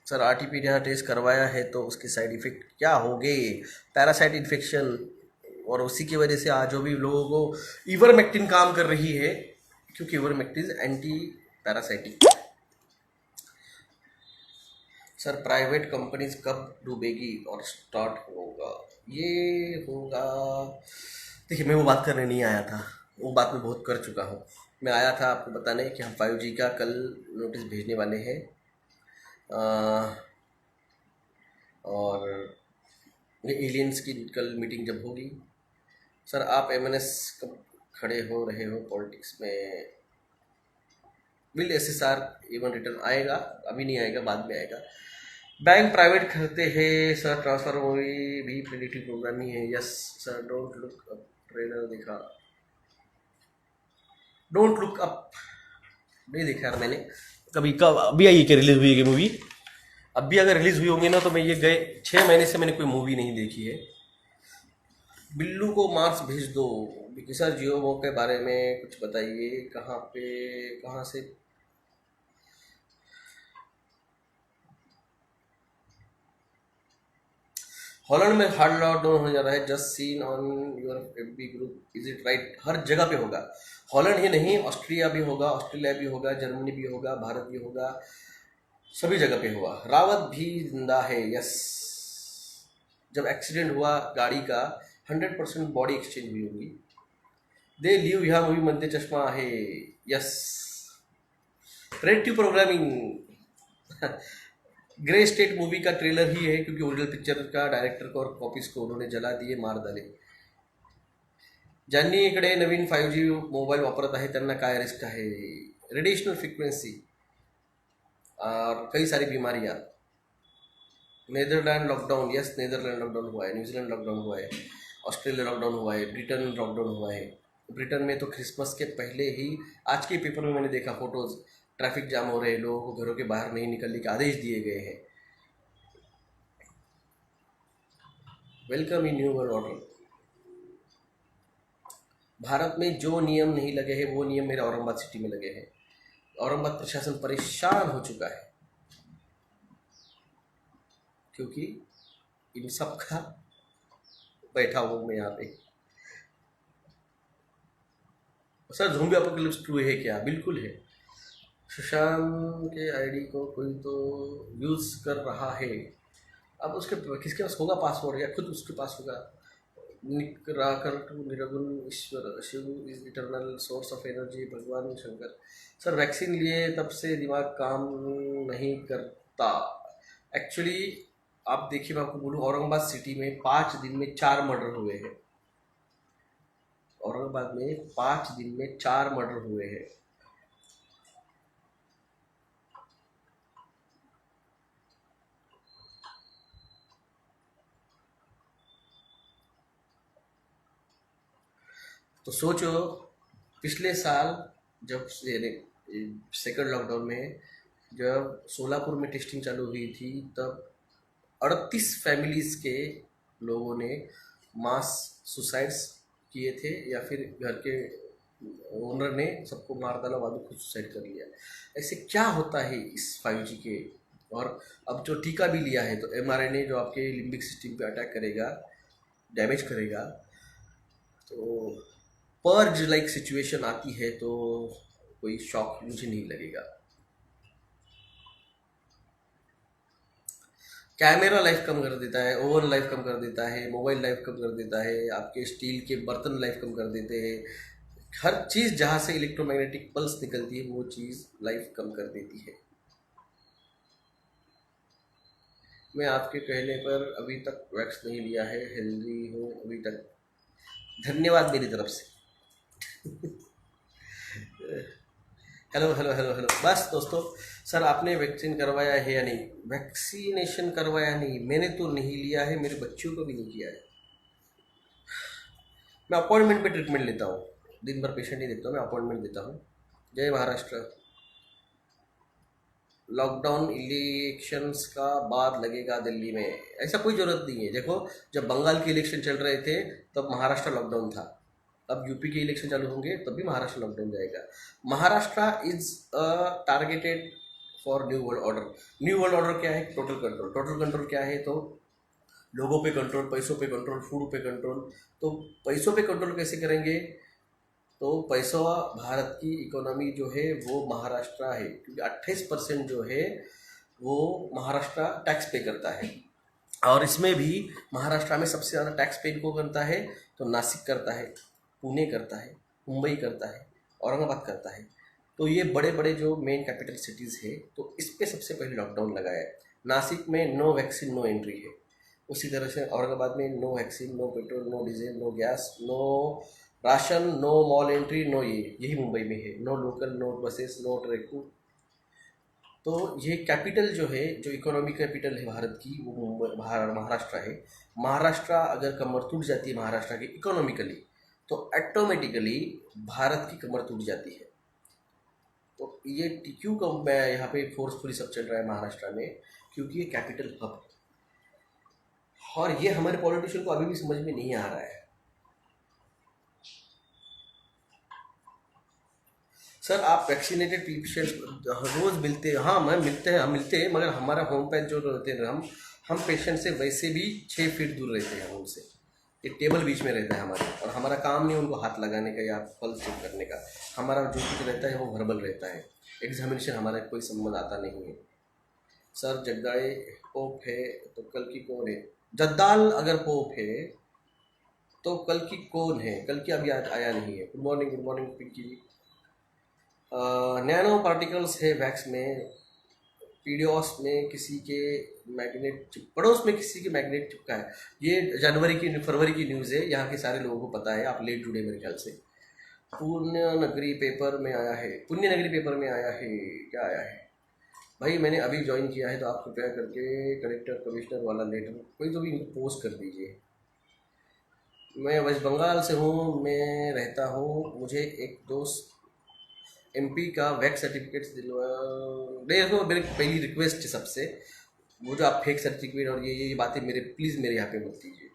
सर आरटीपी जहाँ टेस्ट करवाया है तो उसके साइड इफ़ेक्ट क्या हो गए? पैरासाइट इन्फेक्शन, और उसी की वजह से आज जो भी लोगों को इवरमेक्टिन काम कर रही है, क्योंकि ivermectin anti parasitic. Sir private companies कब डूबेगी और स्टार्ट होगा? ये होगा, देखिए मैं वो बात करने नहीं आया था, वो बात मैं बहुत कर चुका हूँ। मैं आया था आपको बताने कि हम 5G का कल नोटिस भेजने वाले हैं, और ये एलियंस की कल मीटिंग जब होगी। सर आप एमएनएस कब खड़े हो रहे हो पॉलिटिक्स में? विल एसएसआर इवन रिटर्न आएगा? अभी नहीं आएगा, बाद में आएगा। बैंक प्राइवेट करते हैं सर, ट्रांसफर मूवी भी प्रेडिक्टिव प्रोग्रामिंग है। Yes sir, don't look up trailer देखा? डोंट लुक अप नहीं देखा यार मैंने कभी। कब अभी आई क्या रिलीज हुई है मूवी? अभी अगर रिलीज हुई होंगी ना तो मैं ये गए 6 महीने से मैंने कोई मूवी नहीं देखी है। बिल्लू को मार्स भेज दो। विकी सर जियो के बारे में कुछ बताइए, कहाँ पे, कहाँ से? हॉलैंड में हार्ड लॉकडाउन हो जा रहा है, just seen on your FB group, is it right? हर जगह पे होगा। हॉलैंड ही नहीं, ऑस्ट्रिया भी होगा, ऑस्ट्रेलिया भी होगा, जर्मनी भी होगा, भारत भी होगा, सभी जगह पे हुआ। रावत भी जिंदा है, यस। जब एक्सीडेंट हुआ गाड़ी का 100% बॉडी एक्सचेंज हुई होगी। दे लिव ह्या मूवी मध्ये चष्मा आहे, yes. Predictive programming grey state movie का ट्रेलर ही है, क्योंकि ओरिजिनल पिक्चर का डायरेक्टर को और कॉपीज को उन्होंने जला दिए, मार डाले। ज्यांनी इकडे नवीन 5G मोबाईल वापरत आहे त्यांना काय रिस्क आहे? रेडिएशनल फ्रिक्वेंसी और कई सारी बीमारियां। Netherland lockdown, yes Netherland lockdown हुआ है, न्यूजीलैंड लॉकडाउन हुआ है, ऑस्ट्रेलिया लॉकडाउन हुआ है, ब्रिटेन लॉकडाउन हुआ है। ब्रिटेन में तो क्रिसमस के पहले ही, आज के पेपर में मैंने देखा फोटोज, ट्रैफिक जाम हो रहे हैं, लोगों को घरों के बाहर नहीं निकलने के आदेश दिए गए हैं। Welcome in new world order. Bharat में जो नियम नहीं लगे हैं वो नियम मेरे औरंगाबाद सिटी में लगे हैं। औरंगाबाद प्रशासन परेशान हो चुका है, क्योंकि इन सब का बैठा हूँ मैं यहाँ पे। सर ज़ोंबी अपोकलिप्स 2 है क्या? बिल्कुल है। सुशांत के आईडी को कोई तो यूज़ कर रहा है, अब उसके किसके पास होगा पासवर्ड, या खुद उसके पास होगा? निराकर टू निरगुण ईश्वर, Shiva is eternal source of energy, भगवान शंकर। सर वैक्सीन लिए तब से दिमाग काम नहीं करता। एक्चुअली आप देखिए, मैं आपको बोलूँ, औरंगाबाद सिटी में 5 दिन में 4 मर्डर हुए हैं। औरंगाबाद में 5 दिन में 4 मर्डर हुए हैं। तो सोचो, पिछले साल जब सेकंड लॉकडाउन में जब सोलापुर में टेस्टिंग चालू हुई थी, तब 38 फैमिलीज के लोगों ने मास सुसाइड्स किए थे, या फिर घर के ओनर ने सबको मार डाला, बाद में खुद सुसाइड कर लिया। ऐसे क्या होता है इस 5G के? और अब जो टीका भी लिया है तो mRNA जो आपके लिम्बिक सिस्टम पे अटैक करेगा, डैमेज करेगा, तो पर्ज लाइक सिचुएशन आती है तो कोई शॉक मुझे नहीं लगेगा। कैमरा लाइफ कम कर देता है, ओवन लाइफ कम कर देता है, मोबाइल लाइफ कम कर देता है, आपके स्टील के बर्तन लाइफ कम कर देते हैं। हर चीज़ जहाँ से इलेक्ट्रोमैग्नेटिक पल्स निकलती है वो चीज़ लाइफ कम कर देती है। मैं आपके कहने पर अभी तक वैक्स नहीं लिया है, हेल्दी हूँ अभी तक। धन्यवाद मेरी तरफ से। Hello hello hello hello. बस दोस्तों, सर आपने वैक्सीन करवाया है या नहीं? वैक्सीनेशन करवाया नहीं, मैंने तो नहीं लिया है, मेरे बच्चों को भी नहीं किया है। मैं अपॉइंटमेंट पे ट्रीटमेंट लेता हूँ, दिन भर पेशेंट नहीं देखता हूँ, मैं अपॉइंटमेंट देता हूँ। जय महाराष्ट्र। लॉकडाउन इलेक्शंस का बाद लगेगा दिल्ली में, ऐसा कोई ज़रूरत नहीं है। देखो, जब बंगाल के इलेक्शन चल रहे थे तब महाराष्ट्र लॉकडाउन था, अब यूपी के इलेक्शन चालू होंगे तब भी महाराष्ट्र लॉकडाउन जाएगा। Maharashtra is targeted for new world order. New world order क्या है? Total control. टोटल कंट्रोल क्या है? तो लोगों पे कंट्रोल, पैसों पे कंट्रोल, फूड पे कंट्रोल। तो पैसों पे कंट्रोल कैसे करेंगे? तो पैसा, भारत की इकोनॉमी जो है वो महाराष्ट्र है, क्योंकि 28% जो है वो महाराष्ट्र टैक्स पे करता है। और इसमें भी महाराष्ट्र में सबसे ज़्यादा टैक्स पे इनको करता है तो नासिक करता है, पुणे करता है, मुंबई करता है, औरंगाबाद करता है। तो ये बड़े बड़े जो मेन कैपिटल सिटीज़ है, तो इस पे सबसे पहले लॉकडाउन लगाया है। नासिक में नो वैक्सीन नो एंट्री है, उसी तरह से औरंगाबाद में no vaccine, no petrol, no diesel, no gas, no ration, no mall entry, no यही मुंबई में है। No local, no buses, no train. तो ये कैपिटल जो है, जो इकोनॉमी कैपिटल है भारत की, वो मुंबई महाराष्ट्र है। महाराष्ट्र अगर कमर टूट जाती है महाराष्ट्र की इकोनॉमिकली, तो ऑटोमेटिकली भारत की कमर टूट जाती है। तो ये क्यों कम यहाँ पे फोर्सफुली सब चल रहा है महाराष्ट्र में? क्योंकि ये कैपिटल हब है, और ये हमारे पॉलिटिशियन को अभी भी समझ में नहीं आ रहा है। सर आप वैक्सीनेटेड पेशेंट रोज़ मिलते हैं? हाँ मैम, मिलते हैं, हम मिलते हैं, मगर हमारा होम पैच जो रहते हैं, हम पेशेंट से वैसे भी 6 फीट दूर रहते हैं। हम उनसे एक टेबल बीच में रहता है हमारे, और हमारा काम नहीं उनको हाथ लगाने का या पल्स चेक करने का। हमारा जो कुछ रहता है वो वर्बल रहता है, एग्जामिनेशन हमारा कोई संबंध आता नहीं है। सर जग्गाए पोप है तो कल की कौन है? जद्दाल अगर पोप है तो कल की कौन है? कल की अभी आया नहीं है। गुड मॉर्निंग पिंकी जी। नैनो पार्टिकल्स है वैक्स में, पीडियोस में किसी के मैग्नेट, पड़ोस में किसी के मैग्नेट चिपका है। ये फरवरी की न्यूज़ है, यहाँ के सारे लोगों को पता है, आप लेट जुड़े मेरे ख्याल से। पुण्य नगरी पेपर में आया है, पुण्य नगरी पेपर में आया है, क्या आया है भाई? मैंने अभी ज्वाइन किया है, तो आप कृपया करके कलेक्टर कमिश्नर वाला लेटर कोई तो भी पोस्ट कर दीजिए। मैं वेस्ट बंगाल से हूँ, मैं रहता हूँ, मुझे एक दोस्त एमपी का वैक्स सर्टिफिकेट दिलवा। देखो मेरी पहली रिक्वेस्ट है सबसे, वो जो आप फेक सर्टिफिकेट और ये बातें मेरे प्लीज़ मेरे यहाँ पे मत कीजिए।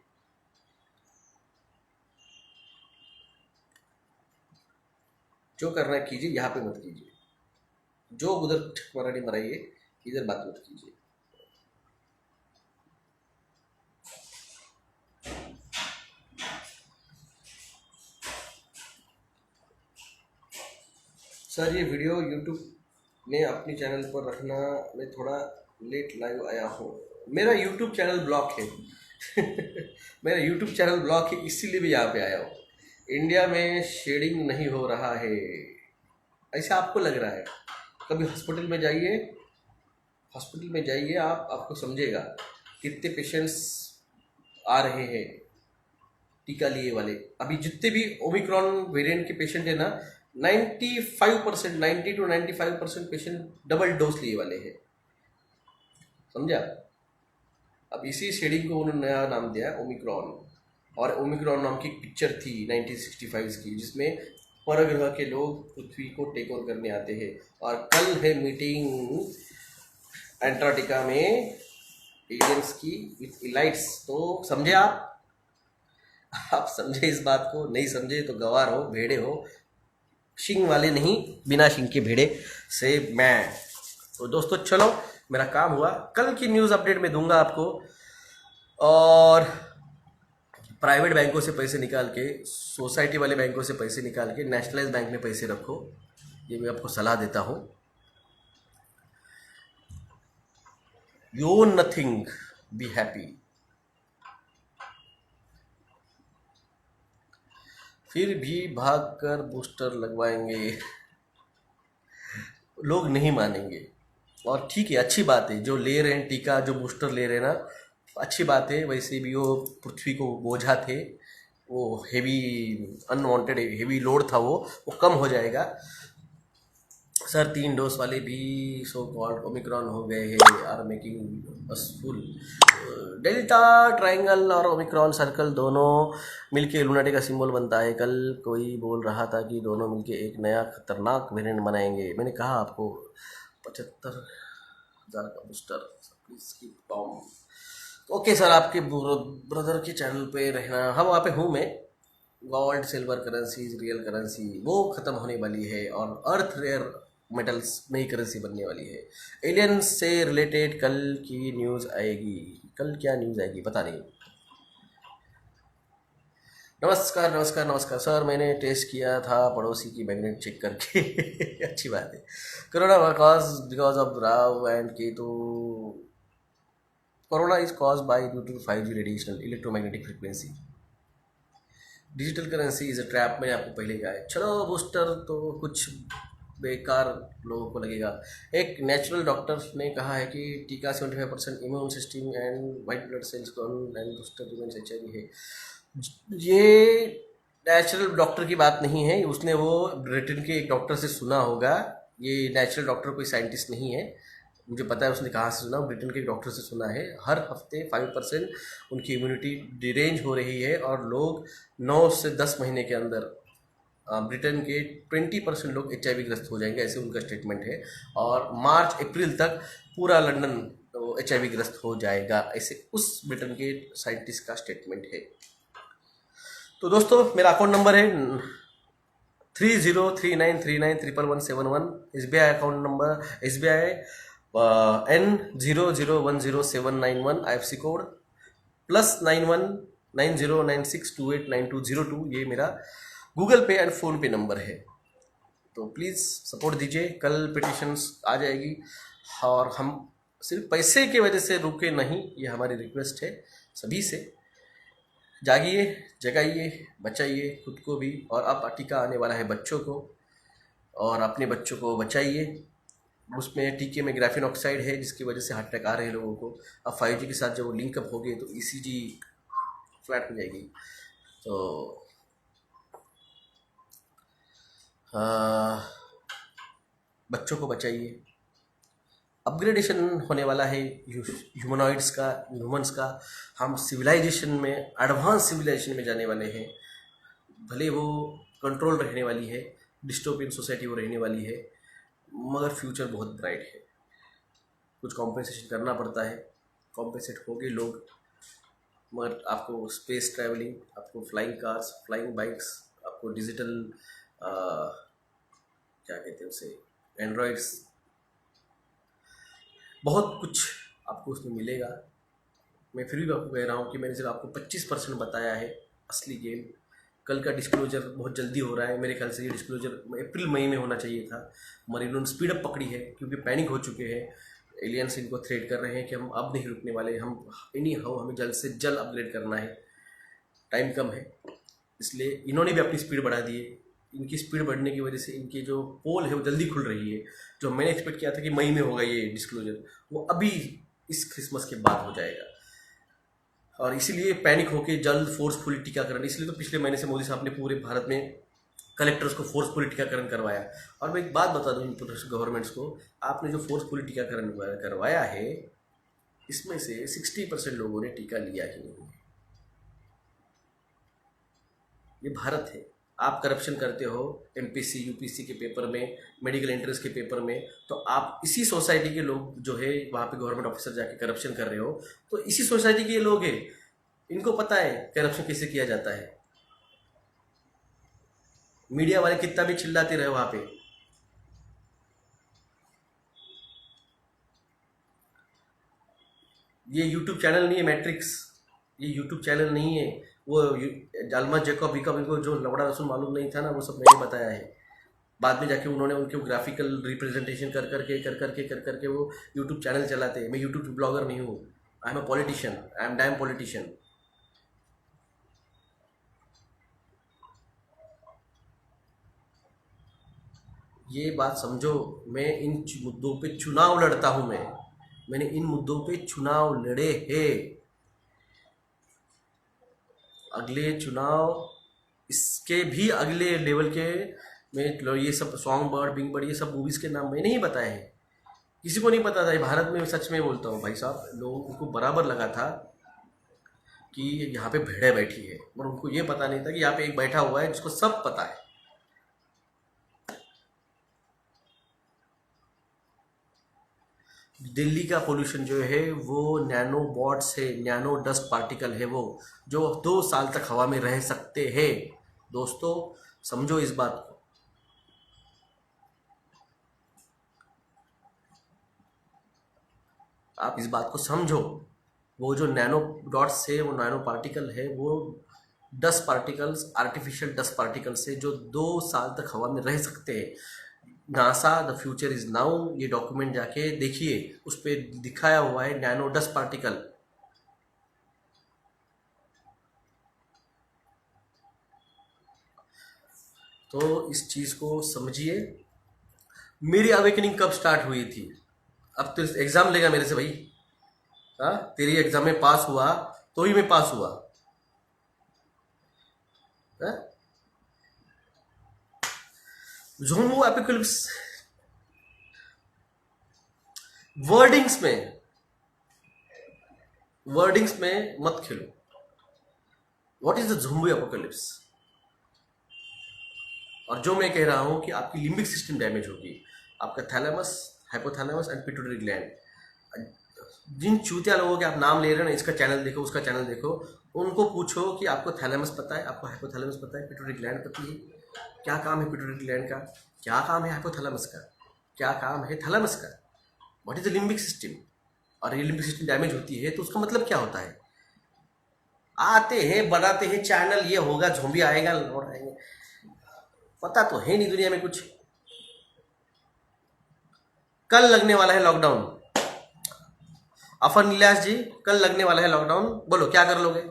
जो करना है कीजिए, यहाँ पे मत कीजिए। जो उधर मराठी मराइए, इधर बात मत कीजिए। सर ये वीडियो यूट्यूब में अपनी चैनल पर रखना, मैं थोड़ा लेट लाइव आया हूँ। मेरा यूट्यूब चैनल ब्लॉक है। मेरा यूट्यूब चैनल ब्लॉक है, इसीलिए भी यहाँ पे आया हूँ। इंडिया में शेडिंग नहीं हो रहा है, ऐसा आपको लग रहा है? कभी हॉस्पिटल में जाइए, हॉस्पिटल में जाइए, आपको समझेगा कितने पेशेंट्स आ रहे हैं टीका लिए वाले। अभी जितने भी ओमिक्रॉन वेरिएंट के पेशेंट है ना, 95%, 90 to 95% पेशेंट डबल डोज लिए वाले हैं, समझा? अब इसी शेडिंग को उन्होंने नया नाम दिया है ओमिक्रॉन। और ओमिक्रॉन नाम की पिक्चर थी 1965 की, जिसमें परग्रह के लोग पृथ्वी को टेक ओवर करने आते हैं। और कल है मीटिंग एंटार्क्टिका में एलियंस की विथ इलाइट्स। तो समझे आप समझे इस बात को? नहीं समझे तो गवार हो, भेड़े हो, शिंग वाले नहीं, बिना शिंग के भेड़े से मैं। तो दोस्तों चलो, मेरा काम हुआ, कल की न्यूज़ अपडेट में दूंगा आपको। और प्राइवेट बैंकों से पैसे निकाल के, सोसाइटी वाले बैंकों से पैसे निकाल के नेशनलाइज बैंक में पैसे रखो, ये मैं आपको सलाह देता हूँ। You own nothing, be happy. फिर भी भाग कर बूस्टर लगवाएंगे, लोग नहीं मानेंगे। और ठीक है, अच्छी बात है, जो ले रहे हैं टीका, जो बूस्टर ले रहे हैं ना, अच्छी बात है। वैसे भी वो पृथ्वी को बोझा थे, वो हेवी अनवांटेड हेवी लोड था, वो कम हो जाएगा। सर 3 डोज वाले भी सो कॉल्ड ओमिक्रॉन हो गए हैं, are making us fool. Delta triangle और ओमिक्रॉन सर्कल दोनों मिलके लूनाटी का सिंबल बनता है। कल कोई बोल रहा था कि दोनों मिलके एक नया खतरनाक वेरिएंट बनाएंगे। मैंने कहा आपको 75,000 का बूस्टर बॉम्ब। ओके सर, आपके ब्रदर के चैनल पे रहना। हाँ, वहाँ पे हूँ मैं। Gold silver currency, real currency वो ख़त्म होने वाली है और अर्थ रेयर मेटल्स नई करेंसी बनने वाली है। एलियंस से रिलेटेड कल की न्यूज़ आएगी। कल क्या न्यूज़ आएगी पता नहीं। नमस्कार नमस्कार नमस्कार सर, मैंने टेस्ट किया था पड़ोसी की मैग्नेट चेक करके। अच्छी बात है। Corona because of Rahu and Ketu. Corona is cause by due to 5G radiation electromagnetic frequency. Digital currency is a trap, मैंने आपको पहले कहा है। चलो बूस्टर तो कुछ बेकार लोगों को लगेगा। एक नेचुरल डॉक्टर ने कहा है कि टीका 75% immune system and white blood cells को एंड बूस्टर रिमेन्स HIV है। ये नेचुरल डॉक्टर की बात नहीं है, उसने वो ब्रिटेन के एक डॉक्टर से सुना होगा। ये नेचुरल डॉक्टर कोई साइंटिस्ट नहीं है, मुझे पता है उसने कहाँ से सुना। ब्रिटेन के एक डॉक्टर से सुना है। हर हफ्ते 5% उनकी इम्यूनिटी डिरेंज हो रही है और लोग 9 से 10 महीने के अंदर ब्रिटेन के 20% लोग HIV ग्रस्त हो जाएंगे, ऐसे उनका स्टेटमेंट है। और मार्च अप्रैल तक पूरा लंदन HIV ग्रस्त हो जाएगा, ऐसे उस ब्रिटेन के साइंटिस्ट का स्टेटमेंट है। तो दोस्तों, मेरा अकाउंट नंबर है 3039391171। SBI account number SBI N00107191। IFSC code +919096289202। ये मेरा गूगल पे एंड फ़ोन पे नंबर है। तो प्लीज़ सपोर्ट दीजिए। कल पिटिशन्स आ जाएगी और हम सिर्फ पैसे की वजह से रुके नहीं, ये हमारी रिक्वेस्ट है सभी से। जागिए, जगाइए, बचाइए खुद को भी। और अब टीका आने वाला है बच्चों को, और अपने बच्चों को बचाइए। उसमें टीके में ग्राफीन ऑक्साइड है, जिसकी वजह से हार्ट अटैक आ रहे हैं लोगों को। अब 5G के साथ जब वो लिंकअप हो गए तो ECG फ्लैट हो जाएगी। तो बच्चों को बचाइए। अपग्रेडेशन होने वाला है ह्यूमनॉइड्स का, ह्यूमंस का। हम सिविलाइजेशन में, एडवांस सिविलाइजेशन में जाने वाले हैं। भले वो कंट्रोल रहने वाली है, डिस्टोपियन सोसाइटी वो रहने वाली है, मगर फ्यूचर बहुत ब्राइट है। कुछ कॉम्पेंसेशन करना पड़ता है, कॉम्पेंसेट हो गए लोग। मगर आपको स्पेस ट्रैवलिंग, आपको फ्लाइंग कार्स, फ्लाइंग बाइक्स, आपको डिजिटल क्या कहते हैं उसे, एंड्रॉयड्स, बहुत कुछ आपको उसमें मिलेगा। मैं फिर भी आपको कह रहा हूँ कि मैंने सिर्फ आपको 25% बताया है असली गेम। कल का डिस्क्लोजर बहुत जल्दी हो रहा है, मेरे ख्याल से ये डिस्क्लोजर अप्रैल मई में होना चाहिए था, मगर इन्होंने स्पीड अप पकड़ी है क्योंकि पैनिक हो चुके हैं। एलियंस इनको थ्रेट कर रहे हैं कि हम अब नहीं रुकने वाले, हम इन्हीं हो, हमें जल्द से जल्द अपग्रेड करना है, टाइम कम है। इसलिए इन्होंने भी अपनी स्पीड बढ़ा दी है। इनकी स्पीड बढ़ने की वजह से इनकी जो पोल है वो जल्दी खुल रही है। जो मैंने एक्सपेक्ट किया था कि मई में होगा ये डिस्क्लोजर, वो अभी इस क्रिसमस के बाद हो जाएगा। और इसीलिए पैनिक होकर जल्द फोर्सफुली टीकाकरण, इसलिए तो पिछले महीने से मोदी साहब ने पूरे भारत में कलेक्टर्स को फोर्सफुली टीकाकरण करवाया। और मैं एक बात बता दूं इन गवर्नमेंट्स को, आपने जो फोर्सफुली टीकाकरण करवाया है, इसमें से 60% लोगों ने टीका लिया ही नहीं है। ये भारत है। आप करप्शन करते हो MPC UPC के पेपर में, मेडिकल एंट्रेंस के पेपर में, तो आप इसी सोसाइटी के लोग जो है वहाँ पे गवर्नमेंट ऑफिसर जाके करप्शन कर रहे हो, तो इसी सोसाइटी के ये लोग हैं, इनको पता है करप्शन कैसे किया जाता है। मीडिया वाले कितना भी चिल्लाते रहे वहाँ पे, ये यूट्यूब चैनल नहीं है मैट्रिक्स, ये यूट्यूब चैनल नहीं है। वो जालमा जैकब विकब, इनको जो लवड़ा रसूल मालूम नहीं था ना, वो सब मैंने बताया है। बाद में जाके उन्होंने उनके ग्राफिकल रिप्रेजेंटेशन कर करके वो यूट्यूब चैनल चलाते हैं। मैं यूट्यूब ब्लॉगर नहीं हूँ, I am a politician, I am damn politician. ये बात समझो, मैं इन मुद्दों पे चुनाव लड़ता हूं। मैंने इन मुद्दों पे चुनाव लड़े हैं। अगले चुनाव, इसके भी अगले लेवल के, मैं ये सब सॉन्ग बर्ड, बिंग बर्ड, ये सब मूवीज़ के नाम मैंने ही बताए हैं। किसी को नहीं पता था। ये भारत में, सच में बोलता हूँ भाई साहब, लोगों को बराबर लगा था कि यहाँ पे भेड़े बैठी है, और उनको ये पता नहीं था कि यहाँ पे एक बैठा हुआ है जिसको सब पता है। दिल्ली का पोल्यूशन जो है वो नैनो बॉट्स है, नैनो डस्ट पार्टिकल है, वो जो 2 साल तक हवा में रह सकते हैं। दोस्तों समझो इस बात को। आप इस बात को समझो। वो जो नैनो डॉट्स है, वो नैनो पार्टिकल है, वो dust particles, artificial dust particles है जो 2 साल तक हवा में रह सकते हैं। NASA the future is now, ये डॉक्यूमेंट जाके देखिए, उस पर दिखाया हुआ है नैनो डस्ट पार्टिकल। तो इस चीज़ को समझिए। मेरी अवेकनिंग कब स्टार्ट हुई थी? अब तो एग्ज़ाम लेगा मेरे से भाई। हाँ, तेरी एग्ज़ाम में पास हुआ तो ही मैं पास हुआ। हाँ? ज़ोंबो एपोकलिप्स, वर्डिंग्स में मत खेलो। What is the zombie apocalypse? और जो मैं कह रहा हूं कि आपकी लिम्बिक सिस्टम डैमेज होगी, आपका thalamus, hypothalamus and pituitary gland. जिन चूतिया लोगों के आप नाम ले रहे हो ना, इसका चैनल देखो, उसका चैनल देखो, उनको पूछो कि आपको थैलेमस पता है, आपको हाइपोथैलेमस पता है, पिट्यूटरी ग्लैंड पता है? क्या काम है पिट्यूटरी ग्लैंड का? क्या काम है हाइपोथैलेमस का? क्या काम है थैलेमस का? What is the limbic system? और ये लिम्बिक सिस्टम डैमेज होती है तो उसका मतलब क्या होता है? आते हैं, बनाते हैं चैनल, ये होगा, झोंबी आएगा और आएंगे, पता तो है नहीं दुनिया में कुछ। कल लगने वाला है लॉकडाउन। अफर नीलाश जी, कल लगने वाला है लॉकडाउन, बोलो क्या कर लोगे?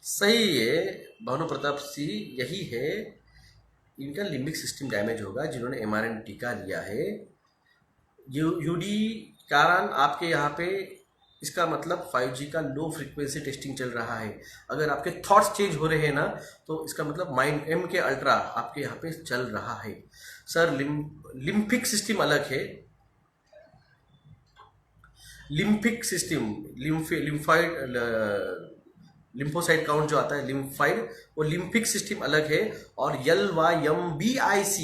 सही है भानु प्रताप सिंह, यही है। इनका लिम्बिक सिस्टम डैमेज होगा जिन्होंने mRNA टीका लिया है। यूडी कारण आपके यहाँ पे, इसका मतलब 5G का लो फ्रीक्वेंसी टेस्टिंग चल रहा है। अगर आपके थॉट्स चेंज हो रहे हैं ना, तो इसका मतलब माइंड एम के अल्ट्रा आपके यहाँ पे चल रहा है। सर लिम्फिक सिस्टम अलग है। लिम्फिक सिस्टम, लिम्फाइड, लिम्फोसाइट काउंट जो आता है लिम्फाइड, वो लिम्फिक सिस्टम अलग है। और LYMBIC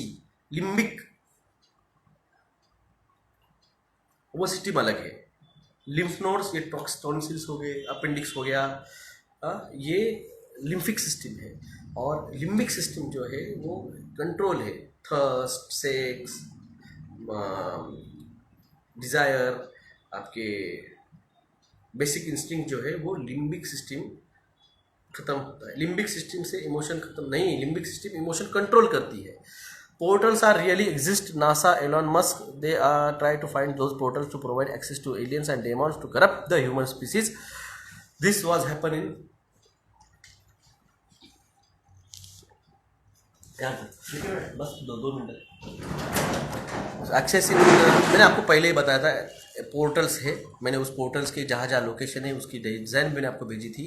लिम्बिक, वो सिस्टम अलग है। लिम्फ नोड्स, ये टॉन्सिल्स हो गए, अपेंडिक्स हो गया, ये लिम्फिक सिस्टम है। और लिम्बिक सिस्टम जो है वो कंट्रोल है, थर्स्ट, सेक्स, डिज़ायर, आपके बेसिक इंस्टिंक्ट जो है वो लिम्बिक सिस्टम खत्म होता है। लिम्बिक सिस्टम से इमोशन खत्म नहीं, लिम्बिक सिस्टम इमोशन कंट्रोल करती है। Portals are really exist. NASA, Elon Musk, they are try to find those portals to provide access to aliens and demons to corrupt the human species. This was happening. बस 2 minute. Akshay Singh, मैंने आपको पहले ही बताया था, portals है। मैंने उस portals की जहाँ जहाँ लोकेशन है उसकी डिज़ाइन मैंने आपको भेजी थी।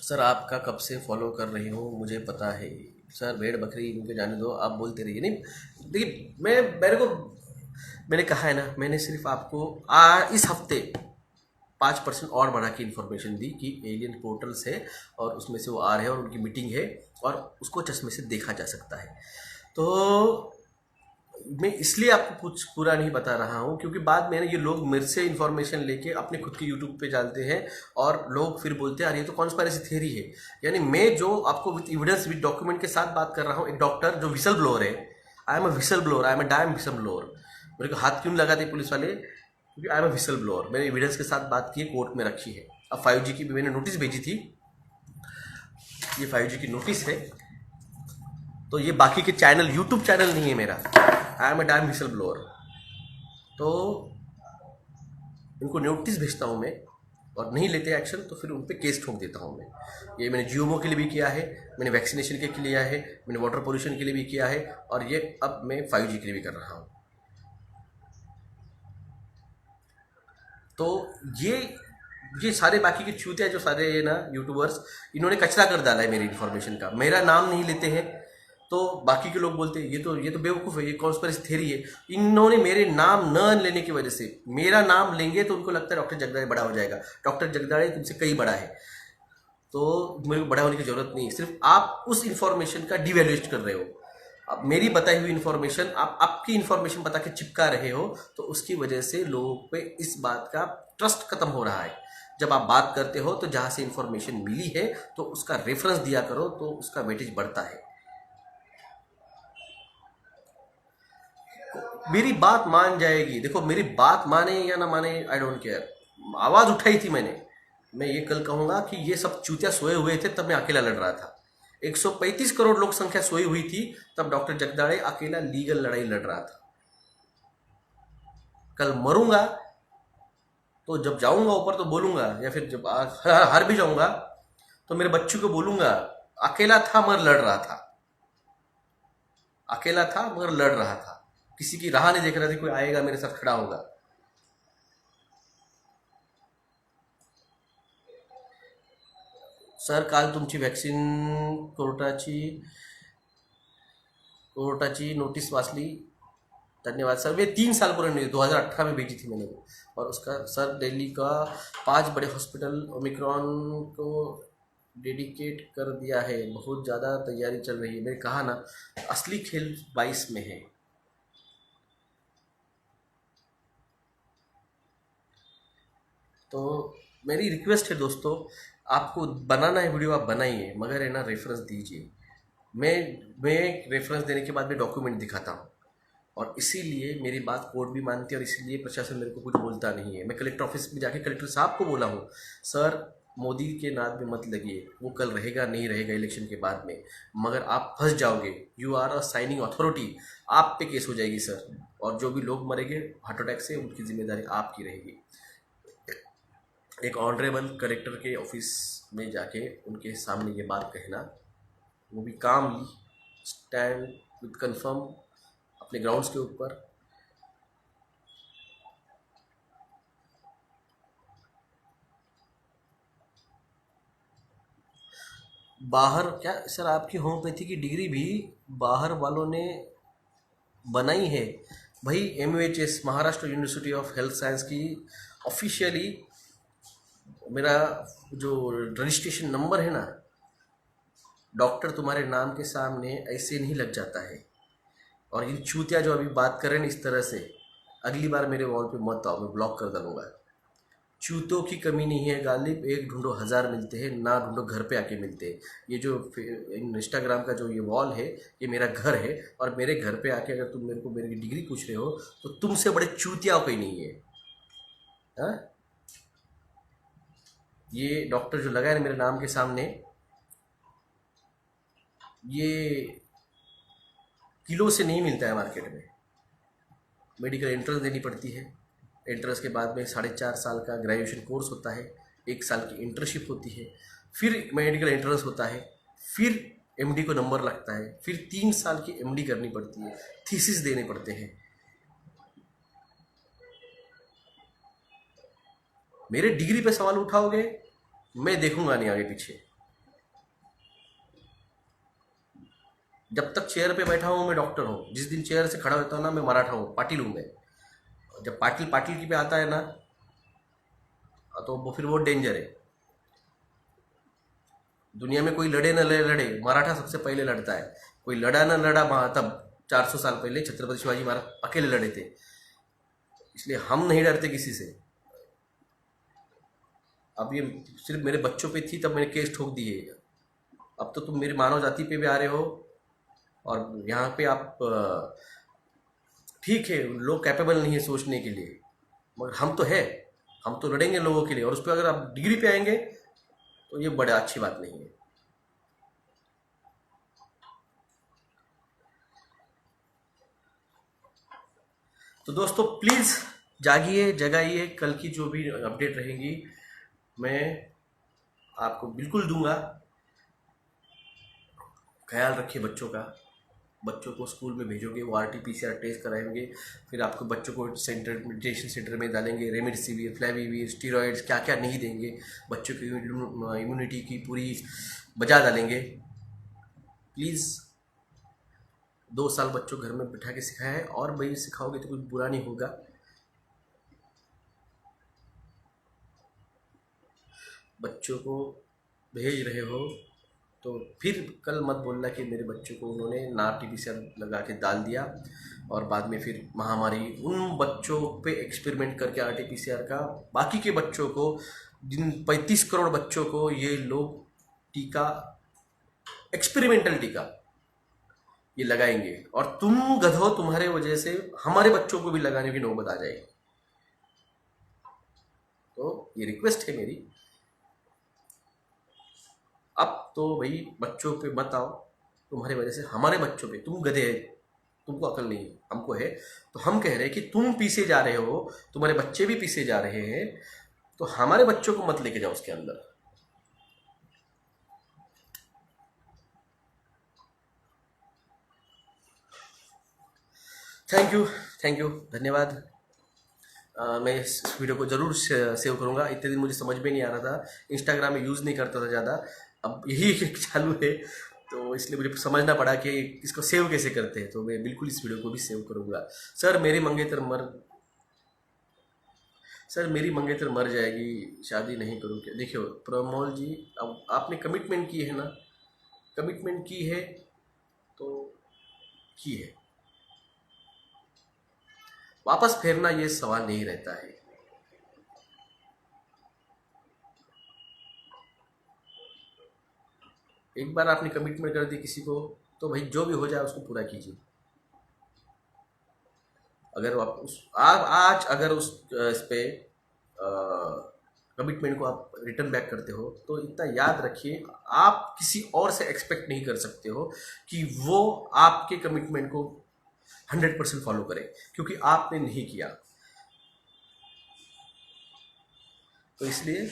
सर आपका कब से फॉलो कर रही हूँ मुझे पता है सर, भेड़ बकरी इनके जाने दो, आप बोलते रहिए। नहीं देखिए, मैंने कहा है ना, मैंने सिर्फ आपको इस हफ्ते 5% और बढ़ा के इन्फॉर्मेशन दी कि एलियन पोर्टल्स है और उसमें से वो आ रहे हैं और उनकी मीटिंग है और उसको चश्मे से देखा जा सकता है। तो मैं इसलिए आपको कुछ पूरा नहीं बता रहा हूँ क्योंकि बाद में ये लोग मेरे से इन्फॉर्मेशन लेके अपने खुद के यूट्यूब पे डालते हैं और लोग फिर बोलते हैं अरे ये तो कॉन्स्पायरेसी थ्योरी है। यानी मैं जो आपको विद एविडेंस, विद डॉक्यूमेंट के साथ बात कर रहा हूँ, एक डॉक्टर जो विसल ब्लोअर है, I am a whistle blower, I am a dam whistle blower. मेरे को हाथ क्यों लगाते पुलिस वाले? क्योंकि I am a whistle blower. मैंने एविडेंस के साथ बात की है, कोर्ट में रखी है। अब 5G की भी मैंने नोटिस भेजी थी, ये 5G की नोटिस है। तो ये बाकी के चैनल, यूट्यूब चैनल नहीं है मेरा। I am a damn whistle blower. तो इनको नोटिस भेजता हूँ मैं, और नहीं लेते एक्शन तो फिर उन पर केस ठोक देता हूँ मैं। ये मैंने जीओमओ के लिए भी किया है, मैंने वैक्सीनेशन के लिए किया है, मैंने वाटर पोल्यूशन के लिए भी किया है, और ये अब मैं 5G के लिए भी कर रहा हूँ। तो ये सारे बाकी के चूतिया जो सारे ना यूट्यूबर्स, इन्होंने कचरा कर डाला है मेरी इन्फॉर्मेशन का। मेरा नाम नहीं लेते हैं तो बाकी के लोग बोलते हैं ये तो बेवकूफ़ है, ये कॉन्स्पिरेसी थ्योरी है। इन्होंने मेरे नाम न लेने की वजह से, मेरा नाम लेंगे तो उनको लगता है डॉक्टर जगदाड़े बड़ा हो जाएगा। डॉक्टर जगदाड़े तुमसे कई बड़ा है, तो मेरे को बड़ा होने की जरूरत नहीं। सिर्फ आप उस इन्फॉर्मेशन का डिवैल्यूएट कर रहे हो। अब मेरी बताई हुई इन्फॉर्मेशन आप आपकी इन्फॉर्मेशन बता के चिपका रहे हो, तो उसकी वजह से लोगों पे इस बात का ट्रस्ट खत्म हो रहा है। जब आप बात करते हो तो जहां से इन्फॉर्मेशन मिली है तो उसका रेफरेंस दिया करो, तो उसका वेटेज बढ़ता है। मेरी बात मान जाएगी, देखो मेरी बात माने या ना माने, आई डोंट केयर। आवाज उठाई थी मैंने। मैं ये कल कहूंगा कि ये सब चूतिया सोए हुए थे तब मैं अकेला लड़ रहा था। 135 करोड़ लोक संख्या सोई हुई थी तब डॉक्टर जगदाड़े अकेला लीगल लड़ाई लड़ रहा था। कल मरूंगा तो जब जाऊंगा ऊपर तो बोलूंगा, या फिर जब हार भी जाऊंगा तो मेरे बच्चों को बोलूंगा अकेला था मगर लड़ रहा था, अकेला था मगर लड़ रहा था। किसी की राह नहीं देख रहा था, कोई आएगा मेरे साथ खड़ा होगा। सर काल तुमची वॅक्सिन कोर्टाची कोर्टाची नोटिस वाचली, धन्यवाद सर। मैं 3 साल पुरानी 2018 में भेजी थी मैंने वो। और उसका सर दिल्ली का 5 बड़े हॉस्पिटल ओमिक्रॉन को डेडिकेट कर दिया है, बहुत ज़्यादा तैयारी चल रही है। मैंने कहा ना, असली खेल 22 में है। तो मेरी रिक्वेस्ट है दोस्तों, आपको बनाना है वीडियो आप बनाइए, मगर है ना रेफरेंस दीजिए। मैं रेफरेंस देने के बाद में डॉक्यूमेंट दिखाता हूँ, और इसीलिए मेरी बात कोर्ट भी मानती है, और इसीलिए प्रशासन मेरे को कुछ बोलता नहीं है। मैं कलेक्टर ऑफिस में जाके कलेक्टर साहब को बोला हूँ, सर मोदी के नाद में मत लगिए, वो कल रहेगा नहीं रहेगा इलेक्शन के बाद में, मगर आप फंस जाओगे। You are a signing authority, आप पे केस हो जाएगी सर, और जो भी लोग मरेंगे हार्ट अटैक से उनकी जिम्मेदारी आपकी रहेगी। एक ऑनरेबल कलेक्टर के ऑफिस में जाके उनके सामने ये बात कहना, वो भी कामली स्टैंड विद कंफर्म अपने ग्राउंड्स के ऊपर। बाहर क्या सर, आपकी होम्योपैथी की डिग्री भी बाहर वालों ने बनाई है भाई। MUHS Maharashtra university of health science की ऑफिशियली मेरा जो रजिस्ट्रेशन नंबर है ना, डॉक्टर तुम्हारे नाम के सामने ऐसे नहीं लग जाता है। और इन चूतिया जो अभी बात कर रहे हैं इस तरह से, अगली बार मेरे वॉल पे मत आओ, मैं ब्लॉक कर दूंगा। चूतों की कमी नहीं है गालिब, एक ढूंढो हजार मिलते हैं, ना ढूंढो घर पे आके मिलते हैं। ये जो इंस्टाग्राम का जो ये वॉल है, ये मेरा घर है, और मेरे घर पे आके अगर तुम मेरे को मेरी डिग्री पूछ रहे हो तो तुमसे बड़े चूतिया कोई नहीं है। हा? ये डॉक्टर जो लगा है ना मेरे नाम के सामने, ये किलो से नहीं मिलता है मार्केट में। मेडिकल एंट्रेंस देनी पड़ती है, एंट्रेंस के बाद में 4.5 साल का ग्रेजुएशन कोर्स होता है, 1 साल की इंटर्नशिप होती है, फिर मेडिकल एंट्रेंस होता है, फिर MD को नंबर लगता है, फिर 3 साल की MD करनी पड़ती है, थीसिस देने पड़ते हैं। मेरे डिग्री पे सवाल उठाओगे, मैं देखूंगा नहीं आगे पीछे। जब तक चेयर पे बैठा हूँ मैं डॉक्टर हूँ, जिस दिन चेयर से खड़ा होता हूँ ना मैं मराठा हूँ, पाटिल हूँ मैं। जब पाटिल पाटिल की पे आता है ना, तो वो फिर वो डेंजर है। दुनिया में कोई लड़े न लड़े, मराठा सबसे पहले लड़ता है। कोई लड़ा न लड़ा तब 400 साल पहले छत्रपति शिवाजी महाराज अकेले लड़े थे, इसलिए हम नहीं डरते किसी से। अब ये सिर्फ मेरे बच्चों पे थी तब मैंने केस ठोक दिए, अब तो तुम मेरी मानव जाति पे भी आ रहे हो। और यहाँ पे आप ठीक है, लोग कैपेबल नहीं है सोचने के लिए, मगर हम तो है, हम तो लड़ेंगे लोगों के लिए। और उस पर अगर आप डिग्री पे आएंगे तो ये बड़ा अच्छी बात नहीं है। तो दोस्तों प्लीज़ जागिए, जगाइए, कल की जो भी अपडेट रहेंगी मैं आपको बिल्कुल दूंगा। ख्याल रखिए बच्चों का। बच्चों को स्कूल में भेजोगे, वो RT-PCR टेस्ट कराएंगे, फिर आपको बच्चों को सेंटर मेडिटेशन सेंटर में डालेंगे, रेमडेसिविर, फ्लेविविर, स्टीरॉयड्स क्या क्या नहीं देंगे, बच्चों की इम्यूनिटी की पूरी बजा डालेंगे। प्लीज़ 2 साल बच्चों घर में बिठा के सिखाया है, और भाई सिखाओगे तो कुछ बुरा नहीं होगा। बच्चों को भेज रहे हो तो फिर कल मत बोलना कि मेरे बच्चों को उन्होंने ना RT-PCR लगा के डाल दिया, और बाद में फिर महामारी उन बच्चों पे एक्सपेरिमेंट करके RT-PCR का बाकी के बच्चों को, जिन 35 करोड़ बच्चों को ये लोग टीका, एक्सपेरिमेंटल टीका ये लगाएंगे, और तुम गधो, तुम्हारे वजह से हमारे बच्चों को भी लगाने की नौबत आ जाएगी। तो ये रिक्वेस्ट है मेरी, अब तो भाई बच्चों पे मत आओ। तुम्हारी वजह से हमारे बच्चों पे, तुम गधे, तुमको अकल नहीं है, हमको है। तो हम कह रहे हैं कि तुम पीछे जा रहे हो, तुम्हारे बच्चे भी पीछे जा रहे हैं, तो हमारे बच्चों को मत लेके जाओ उसके अंदर। थैंक यू, थैंक यू, धन्यवाद। मैं इस वीडियो को ज़रूर सेव करूँगा। इतने दिन मुझे समझ में नहीं आ रहा था, इंस्टाग्राम में यूज़ नहीं करता था ज़्यादा, अब यही एक चालू है, तो इसलिए मुझे समझना पड़ा कि इसको सेव कैसे करते हैं। तो मैं बिल्कुल इस वीडियो को भी सेव करूँगा। सर मेरी मंगेतर मर जाएगी, शादी नहीं करूँ क्या? देखियो प्रमोल जी, अब आपने कमिटमेंट की है ना, कमिटमेंट की है तो की है, वापस फेरना ये सवाल नहीं रहता है। एक बार आपने कमिटमेंट कर दी किसी को, तो भाई जो भी हो जाए उसको पूरा कीजिए। अगर आप आज अगर उस इस पे कमिटमेंट को आप रिटर्न बैक करते हो, तो इतना याद रखिए, आप किसी और से एक्सपेक्ट नहीं कर सकते हो कि वो आपके कमिटमेंट को 100% फॉलो करे, क्योंकि आपने नहीं किया। तो इसलिए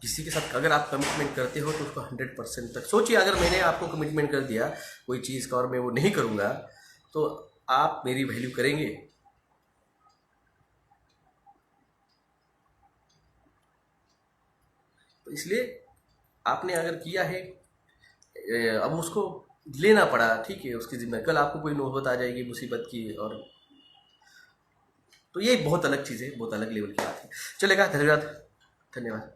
किसी के साथ अगर आप कमिटमेंट करते हो तो उसको 100% तक सोचिए। अगर मैंने आपको कमिटमेंट कर दिया कोई चीज़ का और मैं वो नहीं करूँगा, तो आप मेरी वैल्यू करेंगे? तो इसलिए आपने अगर किया है, अब उसको लेना पड़ा, ठीक है, उसकी जिम्मेदारी। कल आपको कोई नौबत आ जाएगी मुसीबत की, और तो ये बहुत अलग चीज़ है, बहुत अलग लेवल की बात है। चलेगा, धन्यवाद, धन्यवाद।